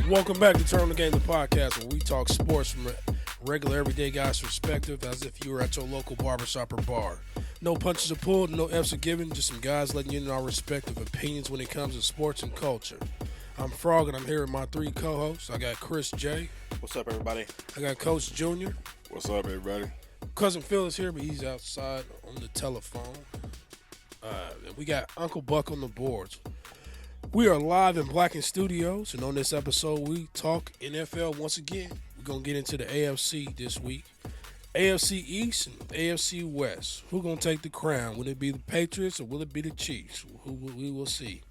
Welcome back to Turn on the Game, the podcast where we talk sports from a regular everyday guy's perspective as if you were at your local barbershop or bar. No punches are pulled, no F's are given, just some guys letting you know our respective opinions when it comes to sports and culture. I'm Frogg and I'm here with my three co-hosts. I got Chris J. What's up, everybody? I got Coach Junior. What's up, everybody? Cousin Phil is here, but he's outside on the telephone. And we got Uncle Buck on the boards. We are live in Blacken Studios, and on this episode, we talk NFL once again. We're going to get into the AFC this week. AFC East and AFC West. Who's going to take the crown? Will it be the Patriots or will it be the Chiefs? We will see.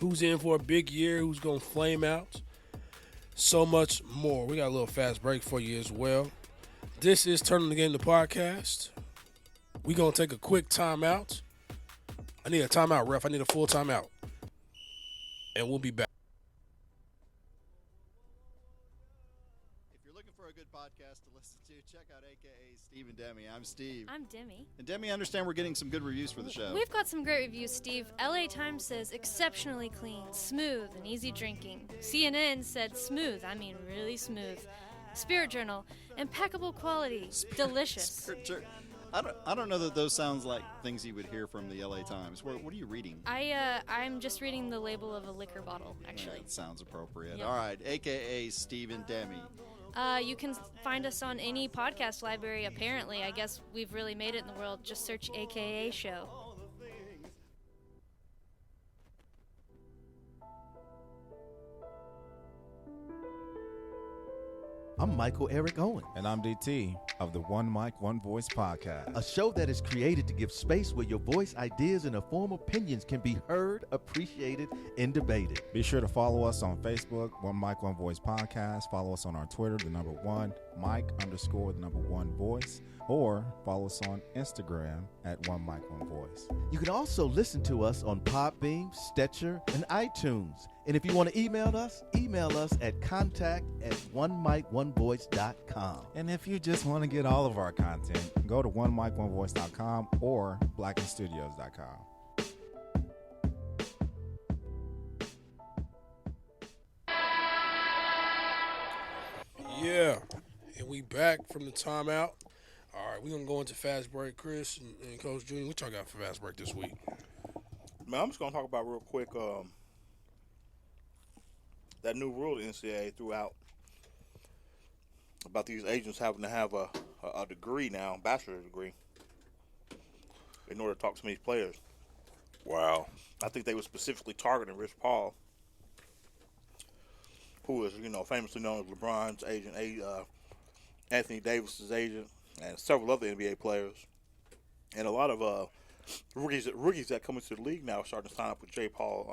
Who's in for a big year? Who's going to flame out? So much more. We got a little fast break for you as well. This is Turning the Game, the podcast. We're going to take a quick timeout. I need a timeout, ref. I need a full timeout. And we'll be back. If you're looking for a good podcast to listen to, check out AKA Steve and Demi. I'm Steve. I'm Demi. And Demi, I understand we're getting some good reviews for the show. We've got some great reviews, Steve. LA Times says exceptionally clean, smooth, and easy drinking. CNN said smooth, really smooth. Spirit Journal, impeccable quality, delicious. I don't know that those sounds like things you would hear from the LA Times. What are you reading? I'm just reading the label of a liquor bottle, actually. That sounds appropriate. Yep. All right, AKA Steve and Demi. You can find us on any podcast library, apparently. I guess we've really made it in the world. Just search AKA Show. I'm Michael Eric Owen, And I'm DT of the One Mic, One Voice podcast. a show that is created to give space where your voice, ideas, and informed opinions can be heard, appreciated, and debated. Be sure to follow us on Facebook, One Mic, One Voice podcast. Follow us on our Twitter, the number one, Mike_the number one voice. Or follow us on Instagram at One Mic, One Voice. You can also listen to us on Podbeam, Stitcher, and iTunes. And if you want to email us at contact@onemikonevoice.com. And if you just want to get all of our content, go to OneMic1Voice.com or blackenstudios.com. Yeah, and we back from the timeout. All right, we're going to go into fast break. Chris and Coach Junior, what y'all got for fast break this week? Man, I'm just going to talk about real quick that new rule the NCAA threw out about these agents having to have a degree now, a bachelor's degree, in order to talk to some of these players. Wow. I think they were specifically targeting Rich Paul, who is, famously known as LeBron's agent, Anthony Davis's agent, and several other NBA players. And a lot of rookies that come into the league now are starting to sign up with Rich Paul.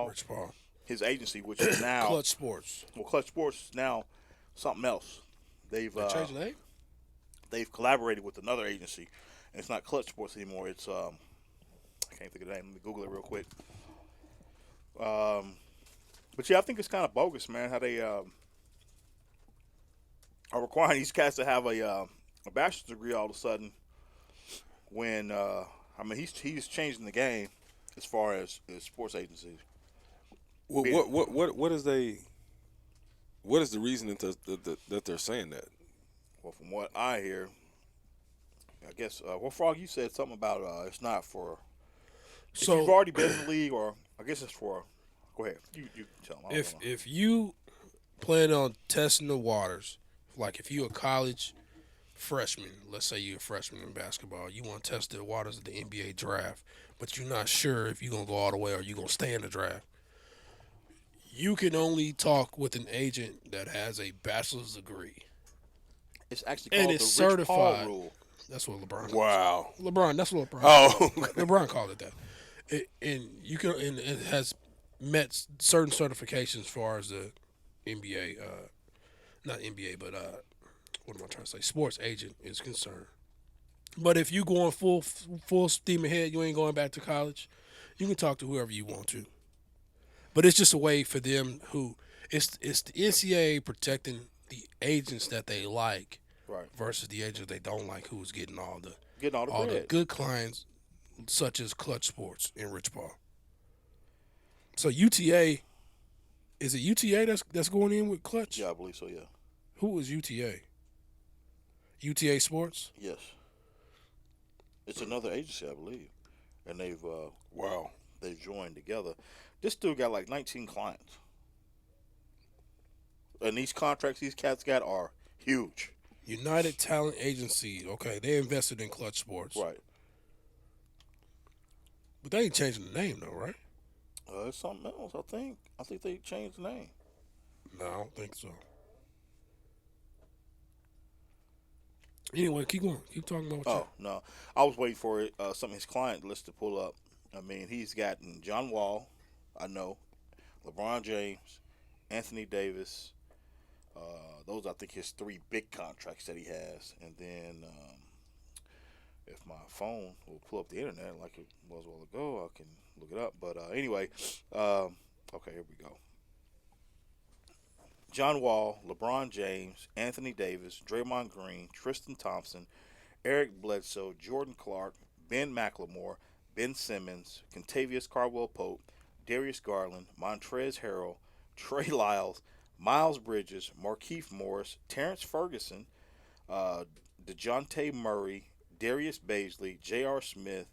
Rich Paul. His agency, which is now Clutch Sports. Well, Clutch Sports is now something else. They've They changed the name? They've collaborated with another agency, and it's not Clutch Sports anymore. It's I can't think of the name. Let me Google it real quick. But yeah, I think it's kind of bogus, man. How they are requiring these cats to have a bachelor's degree all of a sudden. When he's changing the game as far as sports agencies. Well, what is the reason that they're saying that? Well, from what I hear, I guess, Frog, you said something about it's not for. If you've already been in the league, or I guess it's for. Go ahead, you tell them. If you plan on testing the waters, like if you're a college freshman, let's say you're a freshman in basketball, you want to test the waters of the NBA draft, but you're not sure if you're gonna go all the way or you're gonna stay in the draft. You can only talk with an agent that has a bachelor's degree. It's actually called it's the certified. Rich Paul rule. That's what LeBron. Wow. That's what LeBron. Oh. LeBron called it that. And it has met certain certifications as far as the NBA, not NBA, but what am I trying to say? Sports agent is concerned. But if you going full steam ahead, you ain't going back to college, you can talk to whoever you want to. But it's just a way for them it's the NCAA protecting the agents that they like, right, versus the agents they don't like, who's getting all the bread. good clients, such as Clutch Sports and Rich Paul. So UTA Is it UTA that's going in with Clutch? Yeah, I believe so. Yeah. Who is UTA? UTA Sports? Yes. It's another agency, I believe, and Wow. they've joined together. This dude got like 19 clients, and these contracts these cats got are huge. United Talent Agency. Okay, they invested in Clutch Sports. Right. But they ain't changing the name though, right? It's something else. I think they changed the name. No, I don't think so. Anyway, keep going. Keep talking about what Oh no, I was waiting for it. Some of his client list to pull up. I mean, he's gotten John Wall, I know, LeBron James, Anthony Davis. Those I think his 3 big contracts that he has, and then if my phone will pull up the internet like it was a while ago, I can look it up. But anyway, okay, here we go. John Wall, LeBron James, Anthony Davis, Draymond Green, Tristan Thompson, Eric Bledsoe, Jordan Clark, Ben McLemore, Ben Simmons, Contavious Caldwell-Pope, Darius Garland, Montrezl Harrell, Trey Lyles, Miles Bridges, Markieff Morris, Terrence Ferguson, DeJounte Murray, Darius Baisley, J.R. Smith,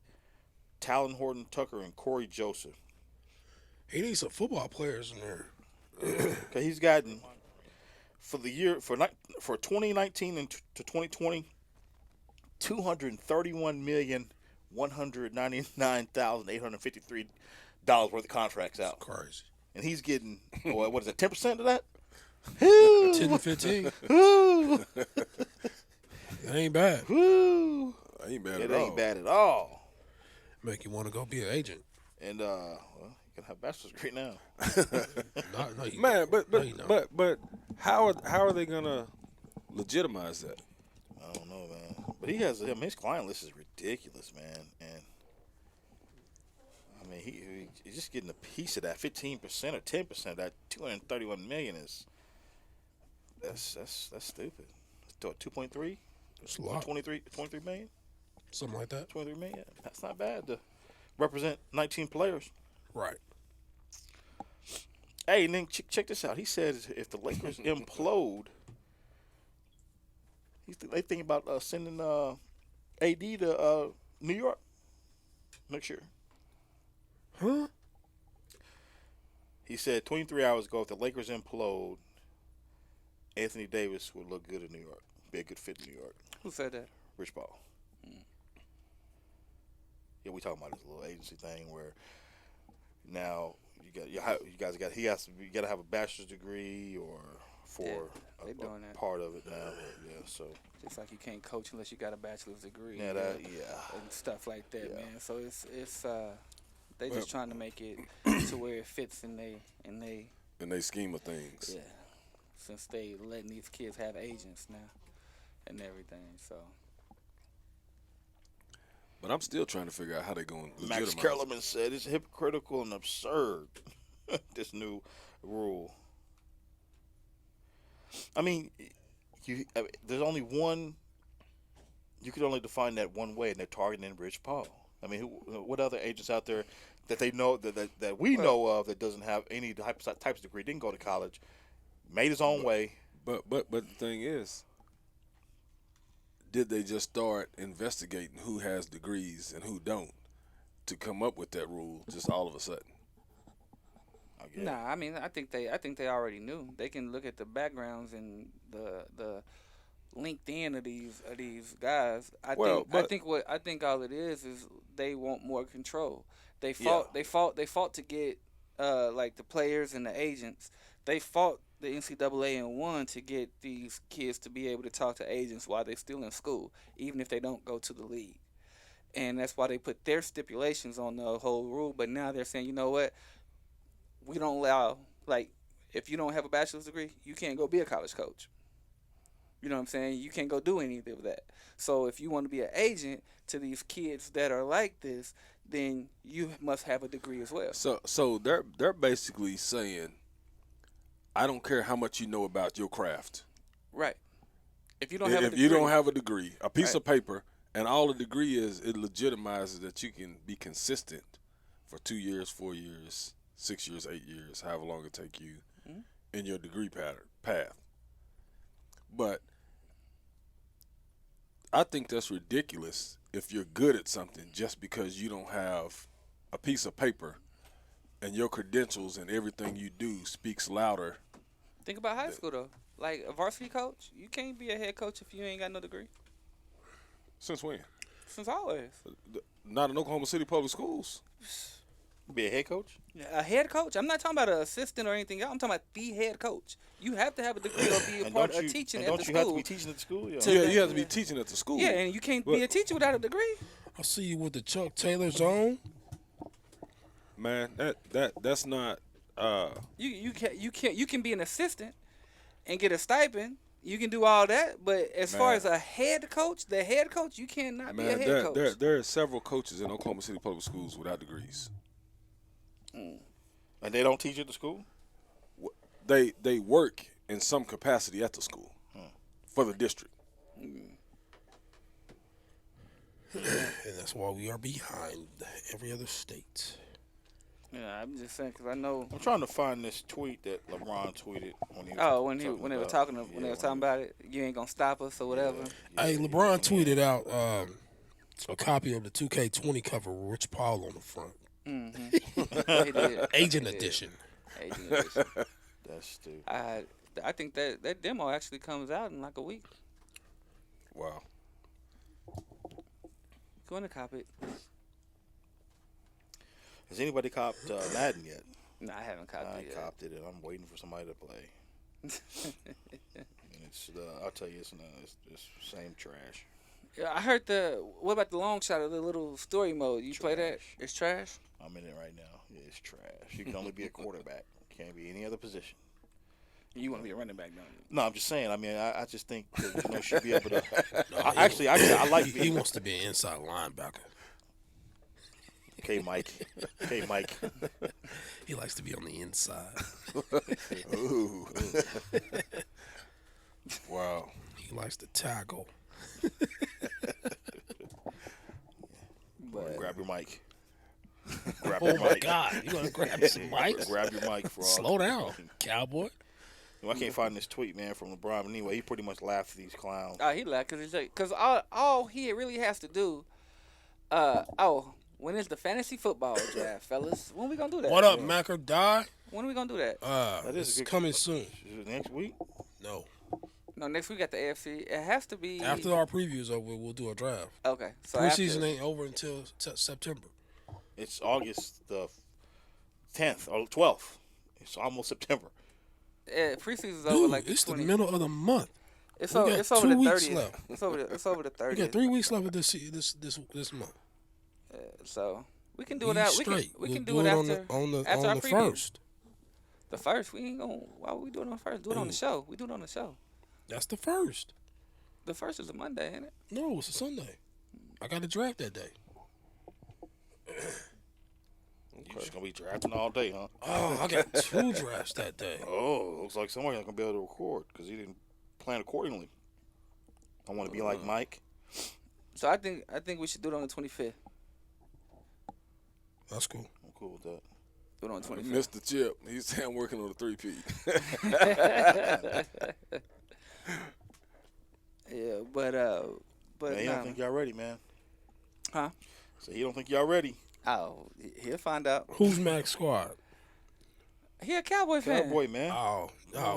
Talon Horton Tucker, and Corey Joseph. he needs some football players in there. Okay, he's gotten for the year for 2019 and to 2020, $231,199,853 worth of contracts out, Crazy. and he's getting what is it, 10% of that? 10 to 15. Woo! That ain't bad. Woo! Ain't bad It at all. ain't bad at all. Make you want to go be an agent. And well, you can have a bachelor's degree now. No, you Man, don't. No, you don't. but how are they gonna legitimize that? I don't know, man. But his client list is ridiculous, man. And I mean, he's just getting a piece of that, 15% or 10% of that. $231 million is that's stupid. 2.3, It's a lot. 23 million, Something like that. 23 million. That's not bad to represent 19 players. Right. Hey, and then check this out. He says if the Lakers implode, they think about sending AD to New York next year. Huh? He said 23 hours ago, if the Lakers implode, Anthony Davis would look good in New York. Be a good fit in New York. Who said that? Rich Paul. Yeah, we talking about this little agency thing where now you got to have a bachelor's degree or for they a doing that. part of it now. Yeah, so Just like you can't coach unless you got a bachelor's degree. yeah, And stuff like that, Yeah. man. So it's they just trying to make it to where it fits in they In they scheme of things. yeah. Since they letting these kids have agents now and everything, so But I'm still trying to figure out how they're going to Max legitimize it. Kellerman said it's hypocritical and absurd. This new rule. I mean, there's only one. You could only define that one way, and they're targeting Rich Paul. I mean, what other agents out there that they know that we know of that doesn't have any types of degree, didn't go to college, made his own way? But the thing is, did they just start investigating who has degrees and who don't to come up with that rule just all of a sudden? Nah, I mean, I think they already knew. They can look at the backgrounds and the LinkedIn of these guys. I think all it is they want more control. They fought to get like the players and the agents. They fought the NCAA and won to get these kids to be able to talk to agents while they're still in school, even if they don't go to the league. And that's why they put their stipulations on the whole rule. But now they're saying, you know what? We don't allow, like, if you don't have a bachelor's degree, you can't go be a college coach. You know what I'm saying? You can't go do anything of that. So if you want to be an agent to these kids that are like this, then you must have a degree as well. So they're basically saying, I don't care how much you know about your craft. Right. If you don't have a degree, a piece of paper, and all the degree is, it legitimizes that you can be consistent for 2 years, 4 years, 6 years, 8 years, however long it take you in your degree path. But I think that's ridiculous if you're good at something just because you don't have a piece of paper and your credentials and everything you do speaks louder. Think about high school, though. Like a varsity coach, you can't be a head coach if you ain't got no degree. Since when? Since always. Not in Oklahoma City public schools. Be a head coach? A head coach? I'm not talking about an assistant or anything else. I'm talking about the head coach. You have to have a degree or be a part of teaching at the school. Don't you have to be teaching at the school? Yeah, you have to be teaching at the school. Yeah, and you can't be a teacher without a degree. I see you with the Chuck Taylor zone. Man, that's not. You can be an assistant and get a stipend. You can do all that, but as far as a head coach, you cannot be a head coach. There are several coaches in Oklahoma City public schools without degrees. And they don't teach at the school? They work in some capacity at the school for the district. And that's why we are behind every other state. Yeah, I'm just saying because I know. I'm trying to find this tweet that LeBron tweeted when he was when they were talking about it, you ain't gonna stop us or whatever. Hey, LeBron tweeted out a copy of the 2K20 cover with Rich Paul on the front. Mm-hmm. Agent edition. Agent edition. That's stupid. I think that demo actually comes out in like a week. Wow. Go in and cop it. Has anybody copped Madden yet? No, I haven't copped it yet. I copped it, and I'm waiting for somebody to play. And it's I'll tell you, it's same trash. Yeah, I heard what about the long shot of the little story mode? You play that? It's trash? I'm in it right now. Yeah, it's trash. You can only be a quarterback. Can't be any other position. You want to be a running back, don't you? No, I'm just saying. I mean, I just think that, you should be able to. I like. He wants to be an inside linebacker. Okay, Mike. He likes to be on the inside. Ooh. Wow. He likes to tackle. Grab your mic. Oh my God! You gonna grab some mics? Grab your mic, Frogg. Slow down, cowboy. I can't find this tweet, man, from LeBron. But anyway, he pretty much laughed at these clowns. Oh, he laughed because all he really has to do. When is the fantasy football draft, fellas? When we gonna do that? What up, Mac or Die? When are we gonna do that? It's coming soon. Is it next week? No, next week at the AFC. It has to be after our previews over. We'll do a draft. Okay, so preseason ain't over until September. It's August the 10th or 12th. It's almost September. Preseason's over like it's 20. the middle of the month. It's over the 30th. Left. It's over the 30th. We got 3 weeks left of this month. So we can do it out. We can do it after on the preview. first. The first, we ain't gonna. Why would we do it on the first? Do it on the show. We do it on the show. That's the first. The first is a Monday, ain't it? No, it's a Sunday. I got to draft that day. You're just gonna be drafting all day, huh? Oh, I got 2 drafts that day. Oh, looks like somebody's not gonna be able to record because he didn't plan accordingly. I want to be like Mike. So I think we should do it on the 25th. That's cool. I'm cool with that. Do it on the 25th. Mr. Chip, he's saying I'm working on a 3-peat. Yeah, but Man, he don't think y'all ready, man. Huh? So he don't think y'all ready. Oh, he'll find out. Who's Mac's squad? He a Cowboy fan. Cowboy, man. Oh,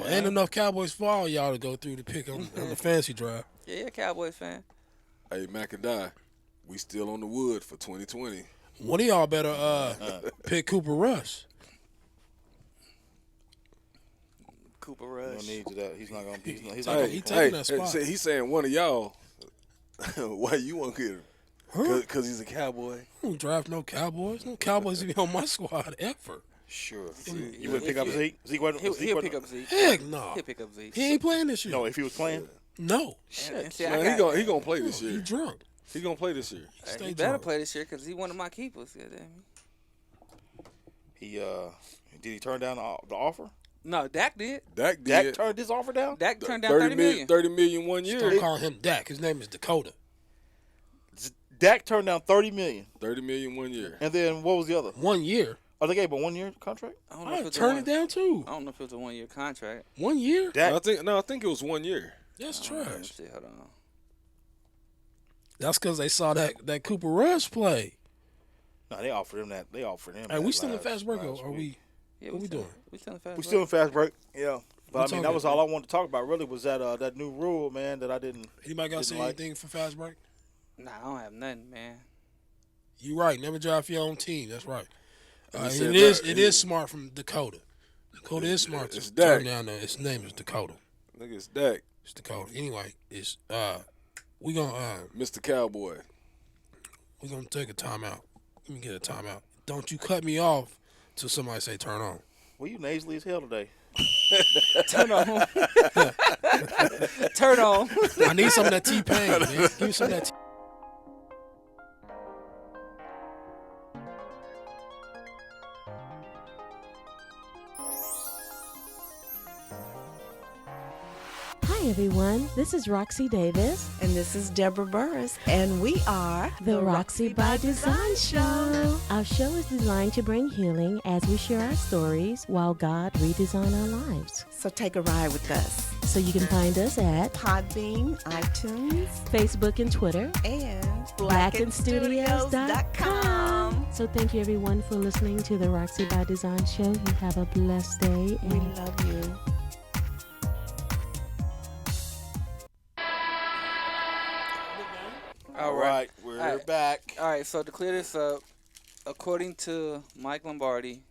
ain't enough Cowboys for all y'all to go through to pick on the fantasy draft. Yeah, he a Cowboys fan. Hey, Mac and Die, we still on the wood for 2020. One of y'all better pick Cooper Rush. Cooper No Rush. need to that. He's not gonna be. He's Hey, not he gonna taking that spot. He's saying one of y'all. Why you want to get him? Because he's a Cowboy. I don't draft no Cowboys. No Cowboys be on my squad ever. Sure. You would pick up Zeke? He'll pick up Zeke. Heck no. He'll pick up Zeke. He ain't playing this year. No, if he was playing. No. And see, Man, he gonna play this He year. drunk. He gonna play this year. He better play this year because he's one of my keepers. Yeah, He did he turn down the offer? No, Dak did. Dak turned his offer down. Dak turned down 30 million. 30 million 1 year. Don't call him Dak. His name is Dakota. Dak turned down $30 million. 30 million 1 year. And then what was the other? 1 year. Oh, they gave him a 1-year contract? I don't know I turned it down too. I don't know if it was a 1-year contract. 1 year? I think it was 1 year. That's Let me trash. see, hold on. That's because they saw that Cooper Rush play. No, they offered him that. They offered him. Hey, that we still in last- fast break, or last are week. we? Yeah, What we doing? We still in fast. We still in fast break. Yeah. But What's I mean, on that it, was all I wanted to talk about. Really, was that new rule, man, that I didn't. Anybody got to say Didn't like- anything for fast break? Nah, I don't have nothing, man. You right. Never drive for your own team. That's right. He said It is smart from Dakota. Dakota is smart. It's to Dak. turn down there. His name is Dakota. Nigga, it's Dak, It's Dakota. Anyway, we gonna Mr. Cowboy. take a timeout. Let me get a timeout. Don't you cut me off till somebody say turn on. Well, you nasally as hell today. Turn on. Turn on. I need some of that T-Pain, man. Give me some of that T. Hi, everyone. This is Roxy Davis, And this is Deborah Burris, and we are the Roxy by Design Show. Our show is designed to bring healing as we share our stories while God redesign our lives. So take a ride with us. So you can find us at Podbean, iTunes, Facebook and Twitter, and blackandstudios.com. So thank you, everyone, for listening to the Roxy by Design Show. You have a blessed day. We And love you. All right, we're All right. back. All right, so to clear this up, according to Mike Lombardi,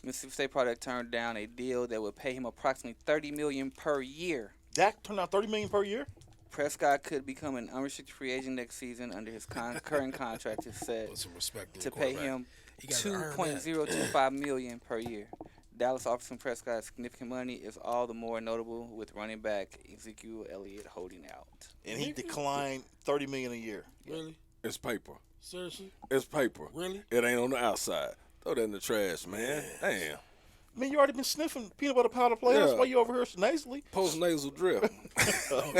Mississippi State Product turned down a deal that would pay him approximately $30 million per year. Dak turned out $30 million per year. Prescott could become an unrestricted free agent next season under his current contract is set Put some respect in to the pay quarterback. him He gotta earn that. $2.025 million per year. Dallas offers him Prescott significant money is all the more notable with running back Ezekiel Elliott holding out. And he declined $30 million a year. Really? It's paper. Seriously? It's paper. Really? It ain't on the outside. Throw that in the trash, man. Damn. I mean, you already been sniffing peanut butter powder players. Yeah. Why you over here nasally? Post nasal drip.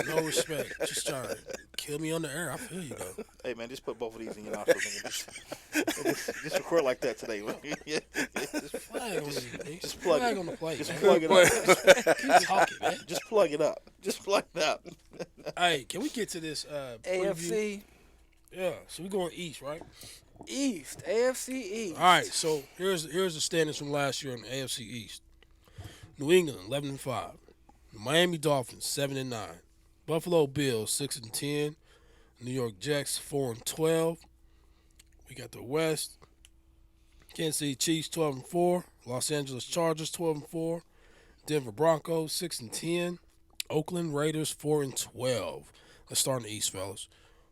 No respect. Just trying to kill me on the air. I feel you, though. Hey, man, just put both of these in your nostrils. Just record like that today. Flag on the, just plug flag it. on the plate, Just man. plug it up. Keep talking, man. Just plug it up. Just plug it up. Hey, can we get to this preview? AFC Yeah, so we're going east, right? East. AFC East. All right, so here's the standings from last year in the AFC East. New England 11-5, Miami Dolphins 7-9, Buffalo Bills 6-10, New York Jets 4-12. We got the West, Kansas City Chiefs 12-4, Los Angeles Chargers 12-4, Denver Broncos 6-10, Oakland Raiders 4-12. Let's start in the East, fellas.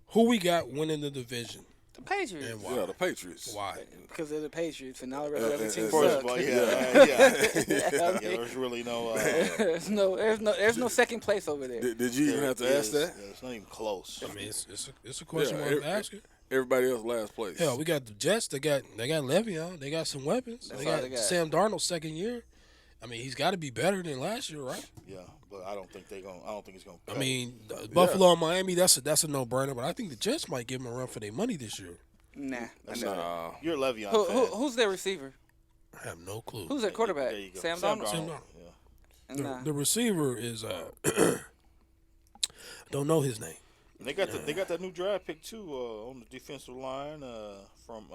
Who we got winning the division The Patriots. and why? Yeah, the Patriots. Why? Because they're the Patriots, and all the rest of the teams First suck. of all, yeah. There's really no. there's no second place over there. Did you even have to ask that? Yeah, it's not even close. I mean, it's a question Yeah, worth asking. Everybody else last place. Hell, we got the Jets. They got Le'Veon. They got some weapons. That's They all got, they got. Sam Darnold's second year. I mean, he's got to be better than last year, right? Yeah, but I don't think it's gonna. I mean, Buffalo and Miami. That's a no brainer. But I think the Jets might give them a run for their money this year. Nah. Nah. You're a Le'Veon fan. Who's their receiver? I have no clue. Who's their quarterback? There you go. Sam Darnold. Sam Darnold. Yeah. Nah. The receiver is don't know his name. And they got that new draft pick too on the defensive line from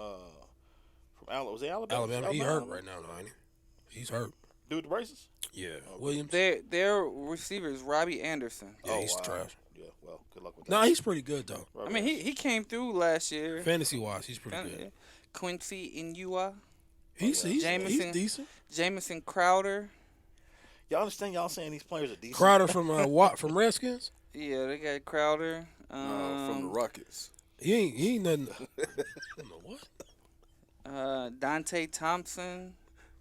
Alabama. Was it Alabama? Alabama. He hurt right now, though, ain't he? He's hurt. Dude, the braces. Yeah. Williams. Their receiver is Robbie Anderson. Yeah, he's wow. trash. Yeah, well, good luck with that. No, he's pretty good though. I mean, he came through last year. Fantasy wise, he's pretty good. Quincy Inua, He's Jameson. decent. Jamison Crowder. Y'all understand? Y'all saying these players are decent? Crowder from from Redskins. Yeah, they got Crowder. From the Rockets. He ain't nothing. I don't know what. Dante Thompson,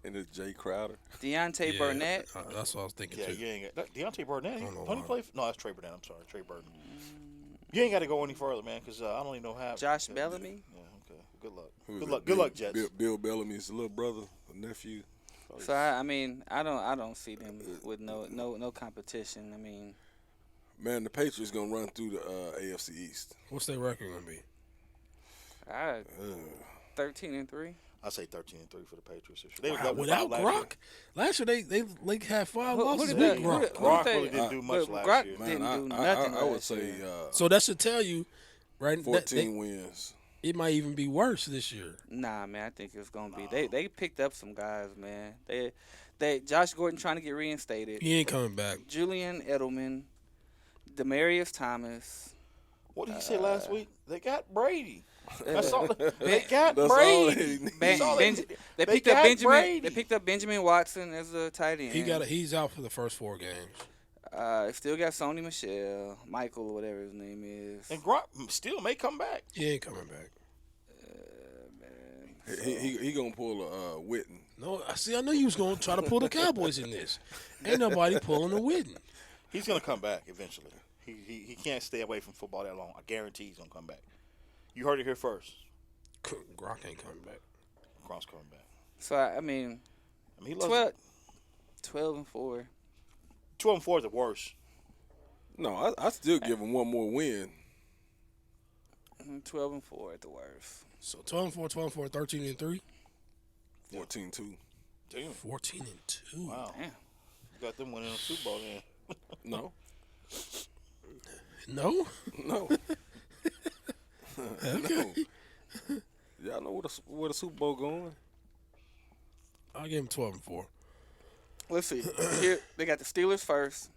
And it's Jay Crowder. Deontay Yeah, Burnett. That's what I was thinking Yeah, too. you ain't got Deontay Burnett. I don't know Don't he why. play? No, that's Trey Burnett. I'm sorry, Trey Burton. You ain't got to go any further, man, because I don't even know how. Josh Bellamy. Yeah, okay. Good luck. Who's Good it? luck. Good luck, Jets. Bill Bellamy's little brother, nephew. So I mean, I don't see them with no competition. I mean, Man, the Patriots gonna run through the AFC East. What's their record gonna be? 13-3. I say 13-3 for the Patriots this year. They Wow, was without Gronk, last year they had 5 losses with Gronk. Gronk really didn't do much last year. Didn't do nothing. I would say So that should tell you, right? 14 wins. It might even be worse this year. Nah, man, I think it's gonna be. They picked up some guys, man. They Josh Gordon trying to get reinstated. He ain't coming back. Julian Edelman, Demarius Thomas. What did you say last week? They got Brady. That's all. They They got That's all Brady. they they They picked up got Benjamin. Brady. They picked up Benjamin Watson as a tight end. He's out for the first 4 games. Still got Sony Michel, Michael, whatever his name is. And Gronk still may come back. He ain't coming back. He gonna pull a Witten. No, I know you was gonna try to pull the Cowboys in this. Ain't nobody pulling a Witten. He's gonna come back eventually. He can't stay away from football that long. I guarantee he's gonna come back. You heard it here first. Gronk ain't coming back. Gronk's coming back. So I mean, he loves 12-4. 12-4 is the worst. No, I still give him one more win. 12-4 at the worst. So 12-4, 13-3, 14-2. Damn. 14-2. Wow. Damn. You got them winning a Super Bowl then. No. No. No. No. Y'all know where the Super Bowl going? I'll give him 12-4. Let's see. Here they got the Steelers first.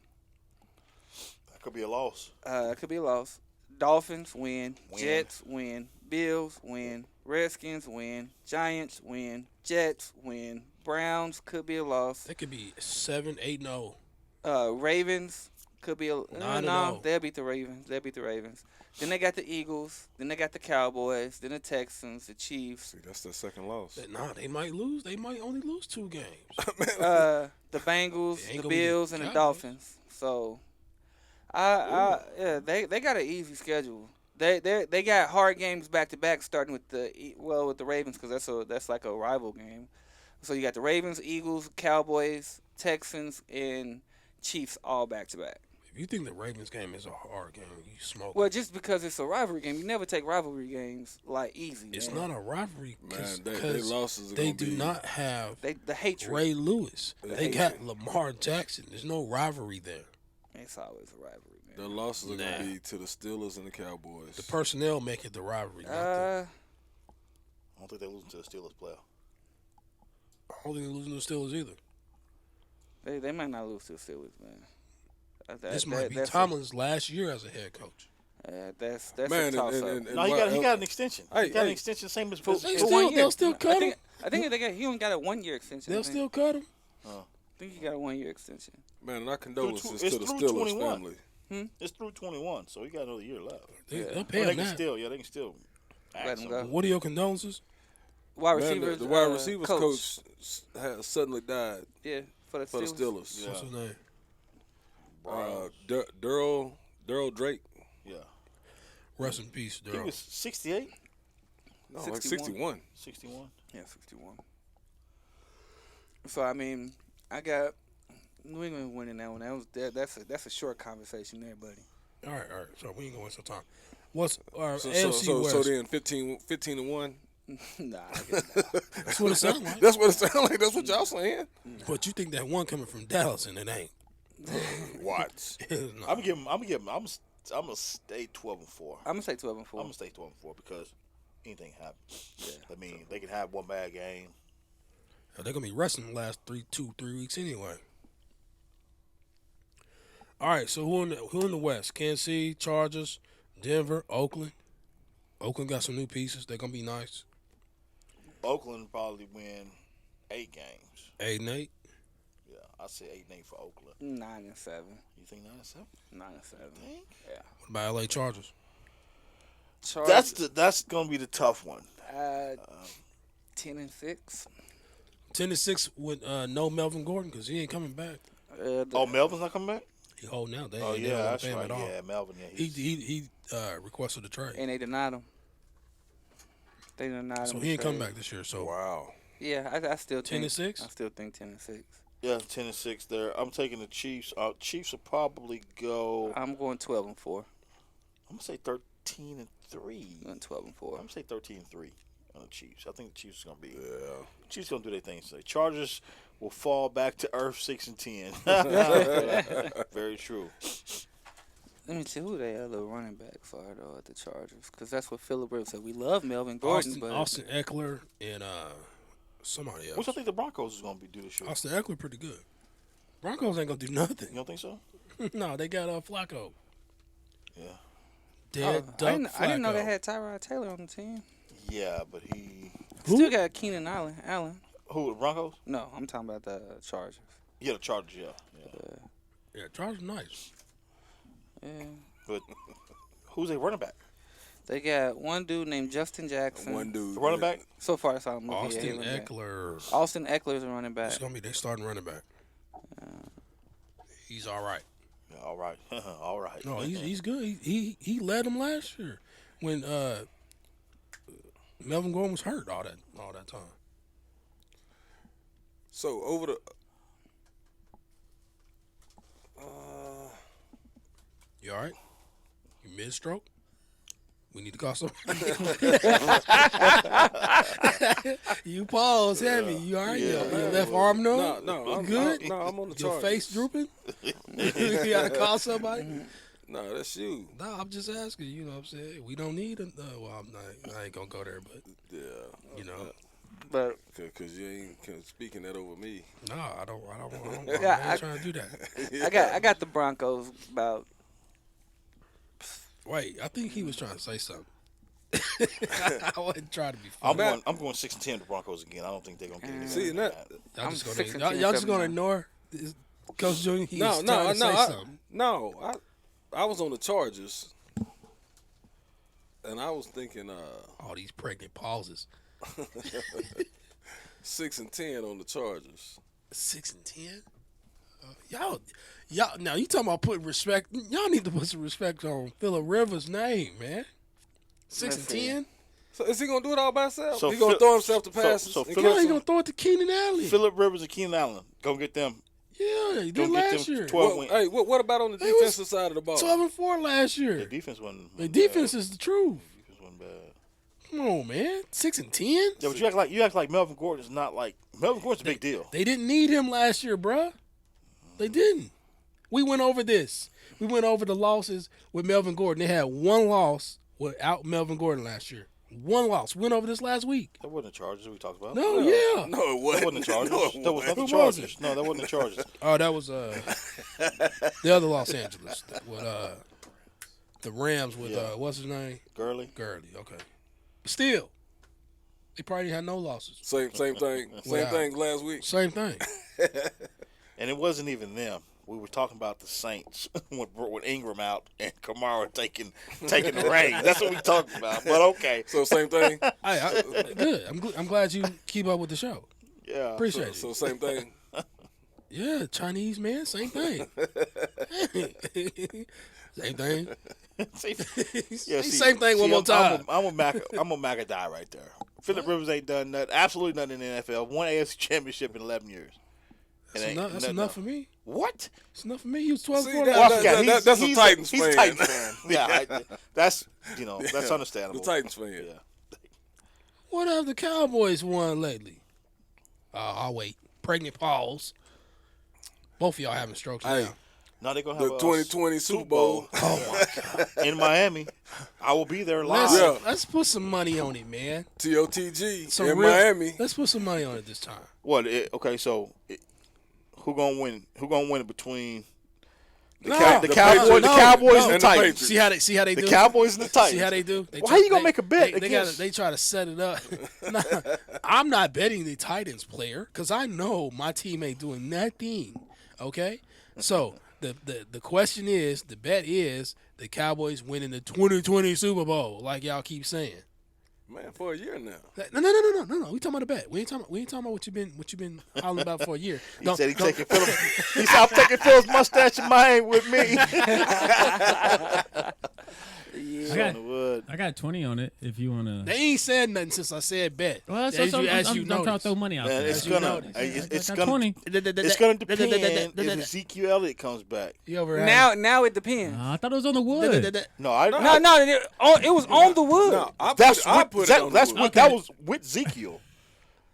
That could be a loss. Could be a loss. Dolphins win. Jets win. Bills win. Redskins win. Giants win. Jets win. Browns could be a loss. That could be 7-8-0. Ravens could be a 9-0. They'll beat the Ravens. Then they got the Eagles. Then they got the Cowboys. Then the Texans. The Chiefs. See, that's their second loss. Nah, they might lose. They might only lose 2 games. The Bengals, It ain't the gonna be Bills, the and the Cowboys. Dolphins. So, they got an easy schedule. They got hard games back to back, starting with the Ravens because that's like a rival game. So you got the Ravens, Eagles, Cowboys, Texans, and Chiefs all back to back. If you think the Ravens game is a hard game, you smoke. Well, just because it's a rivalry game, you never take rivalry games like easy. It's man. not a rivalry because they losses are they gonna do be- not have The hatred. Ray Lewis. The They hatred. got Lamar Jackson. There's no rivalry there. It's always a rivalry, man. The losses are Nah. going to be to the Steelers and the Cowboys. The personnel make it the rivalry. Not the, I don't think they're losing to the Steelers player. I don't think they're losing to the Steelers either. They might not lose to the Steelers, man. This might be that's Tomlin's last year as a head coach. That's Man, a toss up. and No, he got an extension. Hey, He got an hey. extension, same as They for still- 1 year. they'll still cut him. I think he only got a 1 year extension. They'll still cut him. I think he got a 1 year extension. Man, and our condolences it's to the through Steelers 21. family. It's through 21, so he got another year left. They'll Or pay they him can now. still, they can still. Let him go. What are your condolences? Wide Man, receivers. the wide receivers coach has suddenly died Yeah, for the Steelers. What's his name? Daryl Drake. Yeah. Rest in peace, He Daryl. was 68, No, like 61. 61. Yeah, 61. So I mean, I got New England winning that one. That's a short conversation there, buddy. All right. So we ain't gonna waste our time. What's our So AFC West? then 15-1. Nah, That's what it sounds like. That's what it sounds like. That's what y'all saying. But you think that one coming from Dallas and it ain't. Watch. No. I'm gonna stay 12-4. I'm gonna say 12-4. I'm gonna stay 12-4 because anything happens. Yeah. I mean, they can have one bad game. They're gonna be resting the last 3 weeks anyway. All right, so who in the West? Kansas City, Chargers, Denver, Oakland. Oakland got some new pieces. They're gonna be nice. Oakland probably win 8 games. 8-8. Yeah, I say 8-8 for Oakland. 9-7. You think 9-7? 9-7. Yeah. What about LA Chargers? That's gonna be the tough one. 10-6. 10-6 with no Melvin Gordon because he ain't coming back. Melvin's not coming back? He holding out. They Oh ain't yeah, never that's pay him right. at all. Yeah, Melvin. Yeah, He requested a trade, And they denied him. They denied him. so he ain't come back this year. So Wow. Yeah, I still think 10-6? I still think 10-6. yeah, 10-6 there. I'm taking the Chiefs. Chiefs will probably go. I'm going 12-4. I'm gonna say 13-3. I'm going 12-4. I'm gonna say 13-3. on the Chiefs. I think the Chiefs are going to be. Yeah. Chiefs going to do their thing today. Chargers will fall back to earth 6-10. Very true. Let me see who their other running backs are though at the Chargers, because that's what Phillip Rivers said. We love Melvin Gordon, Austin Eckler and somebody else. What you think the Broncos is going to do this year? Austin Eckler pretty good. Broncos ain't gonna do nothing. You don't think so? No, they got Flacco. Yeah. Dead duck Flacco. I didn't know they had Tyrod Taylor on the team. Yeah, but he still got Keenan Allen. Who, the Broncos? No, I'm talking about the Chargers. Yeah, the Chargers. Yeah, Chargers nice. Yeah. But who's their running back? They got one dude named Justin Jackson. One dude. The running back? So far, that's all I'm looking Austin at. Eckler. Austin Eckler's a running back. It's gonna be their starting running back. He's all right. Yeah, all right. All right. No, he's good. He led them last year when Melvin Gordon was hurt all that time. So over the You all right? You mid-stroke? We need to call somebody. You pause heavy. You all right? Yeah. Your left arm numb? no, You good? I'm on the Your Chargers. face drooping? You got to call somebody? No, that's you. No, I'm just asking. You know what I'm saying? We don't need well, I ain't going to go there, but, Yeah. you know. But Because you ain't speaking that over me. No, I don't Yeah, I'm trying to do that. I got the Broncos about. Wait, I think he was trying to say something. I wasn't trying to be funny. I'm going 6-10 with the Broncos again. I don't think they're going to get anything. See, that, Y'all just I'm gonna 6-10, y'all just gonna 7-9. ignore Coach Junior. He's trying to say something. I was on the Chargers, and I was thinking All these pregnant pauses. 6-10 on the Chargers. 6-10. Y'all. Now you talking about putting respect? Y'all need to put some respect on Phillip Rivers' name, man. 6-10. So is he gonna do it all by himself? So He gonna throw himself to passes? so and Phillip- catch He them? gonna throw it to Keenan Allen. Phillip Rivers and Keenan Allen. Go get them. Yeah, he did Don't get last them year. 12 Well, wins. hey, what about on the They was defensive side of the ball? 12-4 last The year. defense wasn't. The defense is the truth. Defense wasn't bad. Come on, man. 6-10. Yeah, but you act like Melvin Gordon is not like Melvin Gordon's a big deal. They didn't need him last year, bruh. They didn't. We went over this. We went over the losses with Melvin Gordon. They had one loss without Melvin Gordon last year. One loss. We went over this last week. That wasn't the Chargers we talked about. No, yeah. No, it wasn't. That wasn't the Chargers. No, it That was not the Who was Chargers. it? No, that wasn't the Chargers. Oh, that was the other Los Angeles with the Rams with Yeah. what's his name? Gurley. Gurley. Okay. But still, they probably had no losses. Same thing. Same Wow. thing last week. Same thing. And it wasn't even them. We were talking about the Saints with Ingram out and Kamara taking the reins. That's what we talked about. But okay. So same thing. Good. I'm glad you keep up with the show. Yeah. Appreciate So it. same thing. Yeah, Chinese man, same thing. Same thing. Same thing one more time. I'm a Mac die right there. Phillip Rivers ain't done nothing, absolutely nothing in the NFL. Won AFC championship in 11 years. That's enough for me. What? It's enough for me. He was 12-4 See, last year. that's a Titans he's fan. a Titans fan. Yeah, that's understandable. The Titans fan. Yeah. What have the Cowboys won lately? I'll wait. Pregnant pause. Both of y'all having strokes Hey, now. Now they're gonna have the a 2020 Super Bowl. Oh my God. in Miami. I will be there live. Let's put some money on it, man. TOTG Some in real- Miami. Let's put some money on it this time. What? Who gonna win? Who gonna win it between the Patriots. Cowboys and the And the Titans? Patriots. See how they do. The Cowboys and the Titans. See how they do. Why you gonna make a bet against- They try to set it up. Nah, I'm not betting the Titans player because I know my team ain't doing nothing. Okay, so the question is, the bet is the Cowboys winning the 2020 Super Bowl, like y'all keep saying. Man, for a year now. No. We talking about the bet. We ain't talking about what you been hollering about for a year. He said I'm taking Phil's mustache in Miami with me. I got 20 on it. If you wanna. They ain't said nothing since I said bet. Well, as you I'm trying to throw money out there. It's gonna depend 20. if Ezekiel Elliott comes back. Now it depends. I thought it was on the wood. No, it was on the wood. No, I put it on the wood. That was with Ezekiel.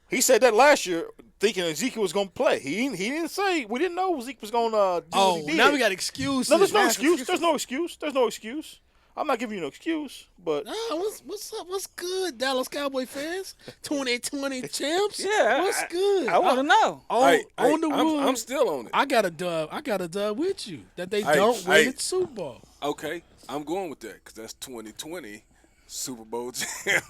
He said that last year, thinking Ezekiel was going to play. He didn't say. We didn't know Ezekiel was going to do what he did. Now we got excuses. No, there's no excuse. There's no excuse. There's no excuse. I'm not giving you no excuse, but what's up? What's good, Dallas Cowboy fans? 2020 champs. Yeah, what's good? I want to know. On the wood, I'm still on it. I got a dub with you that they don't win the Super Bowl. Okay, I'm going with that because that's 2020 Super Bowl champs. There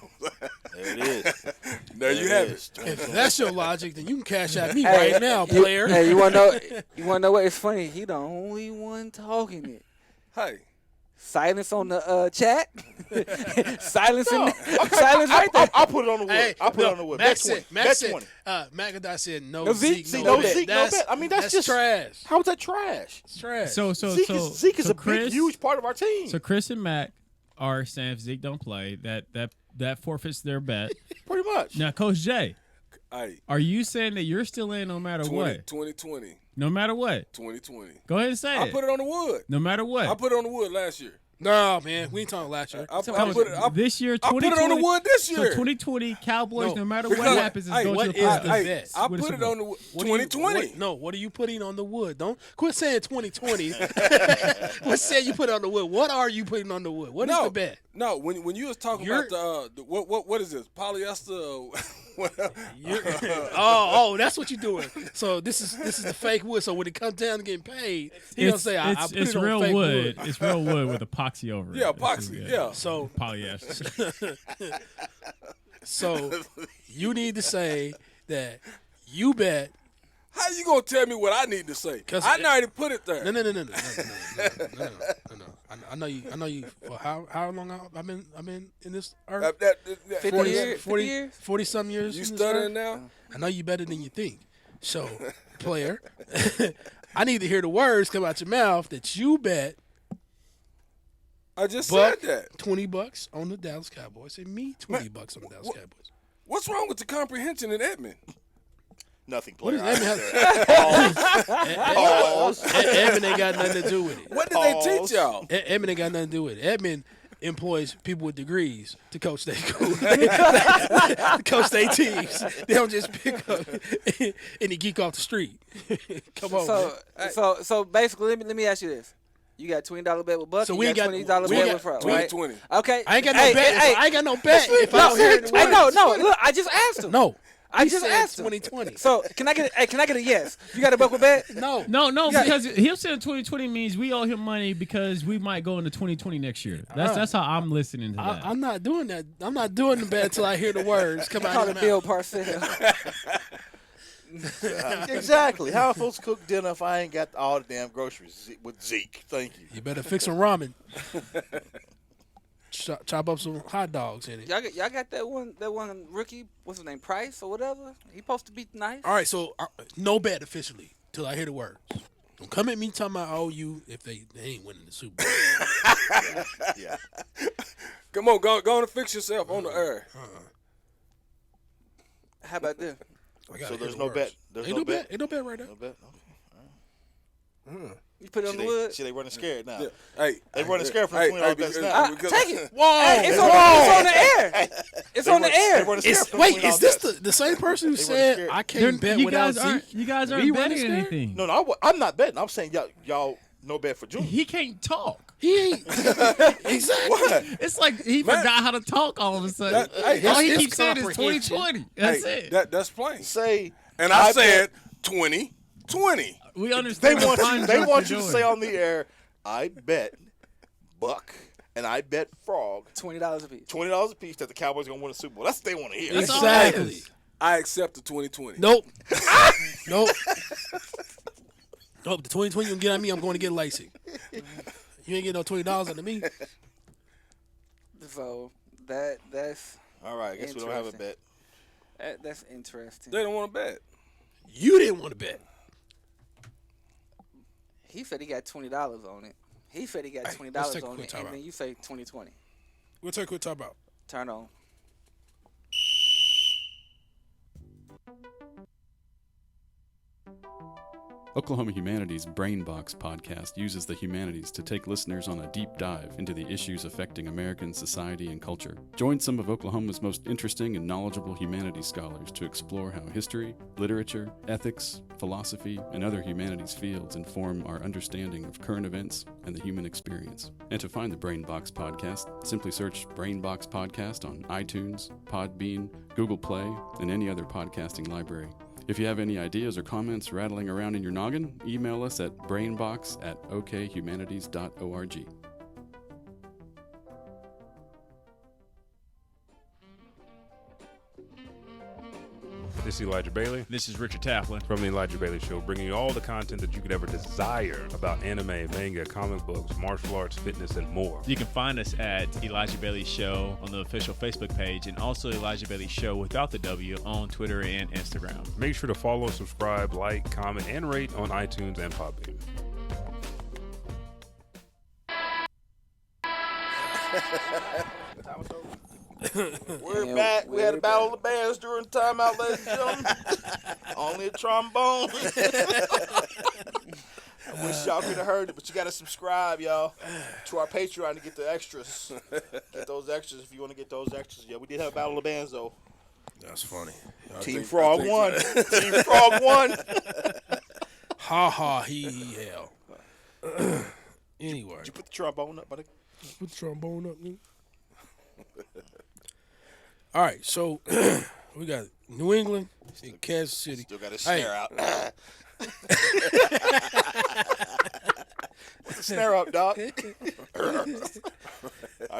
it is. There you have it. If that's your logic, then you can cash out me right now, player. Hey, you want to know what? It's funny. He the only one talking it. Hey. Silence on the chat. Silence right there. I'll put it on the wood. Hey, I'll put it on the wood. Matt Bet 20. Bet 20. said no Zeke, no bet. Zeke, no bet. I mean, that's just trash. How is that trash? It's trash. Zeke is a big, huge part of our team. So Chris and Mac are saying if Zeke don't play, that forfeits their bet. Pretty much. Now, Coach Jay, Hey. Are you saying that you're still in no matter what? 2020. No matter what? 2020. Go ahead and say it. I put it on the wood. No matter what? I put it on the wood last year. No, man. We ain't talking last year. This year, 2020. I put it on the wood this year. So 2020 Cowboys, no matter what happens, is going to the playoffs. I put it on the wood. 2020. What are you putting on the wood? Don't quit saying 2020. What say you put on the wood? What are you putting on the wood? What is the bet? No, when you was talking about the what is this? Polyester. That's what you're doing. So this is the fake wood. So when it comes down to getting paid, he gonna say I put it on real fake wood. It's real wood with epoxy over it. Yeah, epoxy. Yeah. So polyester. So you need to say that you bet. How you gonna tell me what I need to say? Because I already put it there. No. I know you. For how long I've been in this earth? 50 years. 40 some years. You studying now? I know you better than you think. So, player, I need to hear the words come out your mouth that you bet. I just said that. $20 on the Dallas Cowboys. And me $20 on the Dallas Cowboys. What's wrong with the comprehension in Edmund? Nothing, player. Edmund ain't got nothing to do with it. What did they teach y'all? Edmund ain't got nothing to do with it. Edmund employs people with degrees to coach their coach their teams. They don't just pick up any geek off the street. Come on. So basically, let me ask you this. You got $20 bet with Buck. So we got $20 bet with Frogg, right? 20. Okay. I ain't got no bet. I ain't got no bet. If I don't hear the words. No. Look, I just asked him. No. I just asked 2020. So can I get a yes? You got a buck with bet? No, because him saying 2020 means we owe him money because we might go into 2020 next year. That's how I'm listening to that. I'm not doing that. I'm not doing the bet until I hear the words come out of your Bill mouth. Parcells. Exactly. How am I supposed to cook dinner if I ain't got all the damn groceries with Zeke? Thank you. You better fix some ramen. Chop up some hot dogs in it. Y'all got that one rookie, what's his name, Price or whatever? He supposed to be nice. All right, so no bet officially till I hear the words. Don't come at me talking about I owe you if they ain't winning the Super Bowl. Yeah. Come on, go on and fix yourself on the air. How about this? So there's no bet. There's no bet. Ain't no bet right now. No bet. Okay. You put it on the wood. See, they running scared now. Yeah. Hey, they running scared for $20 bets now. Take it. Whoa! Hey, it's on the air. It's on the air. Wait, is this the same person who said I can't bet without Zeke? You guys aren't betting anything. No, I'm not betting. I'm saying y'all no bet for Junior. He can't talk. He ain't. Exactly. What? It's like he forgot how to talk all of a sudden. All he keeps saying is 2020. That's it. That's plain. And I said 2020. We understand. They want you to say on the air, I bet Buck and I bet Frogg $20 a piece. $20 a piece that the Cowboys are gonna win a Super Bowl. That's what they want to hear. Exactly. I accept the 2020. Nope. Nope. The 2020 you can get on me, I'm going to get LASIK. You ain't getting no $20 out of me. So that's all right. I guess we don't have a bet. That's interesting. They don't want to bet. You didn't want to bet. He said he got $20 on it. He said he got $20 let's take a on quick it, time and out. then you say 2020. We'll take a quick time out. Turn on. Oklahoma Humanities Brainbox podcast uses the humanities to take listeners on a deep dive into the issues affecting American society and culture. Join some of Oklahoma's most interesting and knowledgeable humanities scholars to explore how history, literature, ethics, philosophy, and other humanities fields inform our understanding of current events and the human experience. And to find the Brainbox podcast, simply search Brainbox Podcast on iTunes, Podbean, Google Play, and any other podcasting library. If you have any ideas or comments rattling around in your noggin, email us at brainbox@okhumanities.org. This is Elijah Bailey. This is Richard Taplin from The Elijah Bailey Show, bringing you all the content that you could ever desire about anime, manga, comic books, martial arts, fitness, and more. You can find us at Elijah Bailey Show on the official Facebook page, and also Elijah Bailey Show without the W on Twitter and Instagram. Make sure to follow, subscribe, like, comment, and rate on iTunes and Podbean. We're back. We had a battle of the bands during timeout, ladies and gentlemen. Only a trombone. I wish y'all could have heard it, but you got to subscribe, y'all, to our Patreon to get the extras. Get those extras if you want to get those extras. Yeah, we did have a battle of the bands, though. That's funny. Team Frogg won. Team Frogg won. Ha ha he hell. Anyway. Did you put the trombone up, buddy? Put the trombone up, man. All right, so we got New England and Kansas City. Still got a snare out. Put the snare up, dog.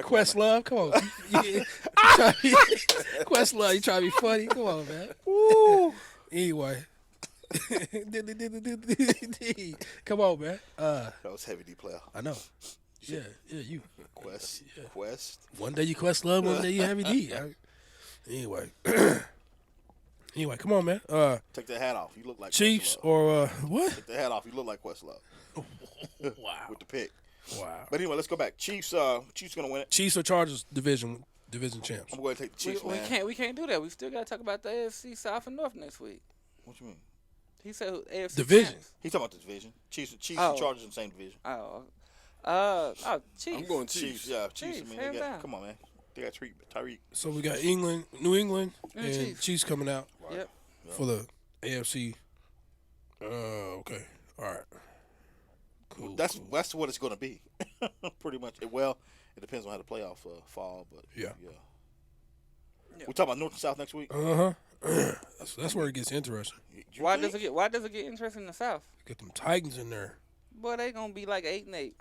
Questlove, come on. Questlove, you trying to be funny? Come on, man. Woo. Anyway. Come on, man. That was heavy D player. I know. Yeah, you. Quest. One day you Questlove, one day you Heavy D. Anyway. Anyway, come on, man. Take the hat off. You look like Chiefs Questlove. Or what? Take the hat off. You look like Questlove. Wow. With the pick. Wow. But anyway, let's go back. Chiefs gonna win it. Chiefs or Chargers division champs. I'm going to take the Chiefs, man. We can't do that. We still got to talk about the AFC South and North next week. What you mean? He said AFC division. Champs. He's talking about the division. Chiefs and Chargers in the same division. Chiefs. I'm going Chiefs. Yeah, Chiefs. Chiefs, I mean, down. come on, man. They got Tyreek. So we got New England, and Chiefs coming out. Yep. For the AFC. Okay. All right. Cool. That's what it's going to be. Pretty much. Well, it depends on how the playoff fall, but yeah. We talk about North and South next week. That's where it gets interesting. Why does it get interesting in the South? Get them Titans in there. Boy, they gonna be like 8-8.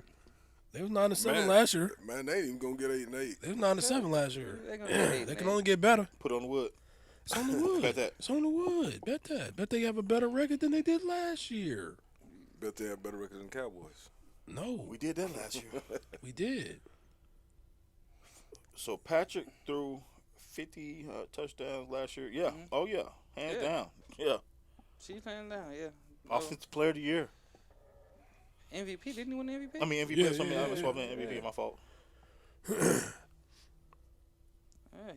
They was 9-7 last year. Man, they ain't even gonna get 8-8. They was 9-7 last year. They gonna get 8-8. They can only get better. Put it on the wood. It's on the wood. Bet that. It's on the wood. Bet that. Bet they have a better record than they did last year. Bet they have better record than Cowboys. No. We did that last year. We did. So Patrick threw 50 touchdowns last year. Yeah. Mm-hmm. Oh, yeah. Hands down. Yeah. Chiefs hands down, yeah. Offensive player of the year. MVP? Didn't he win the MVP? I mean, MVP. I was swapping MVP. My fault. Yeah,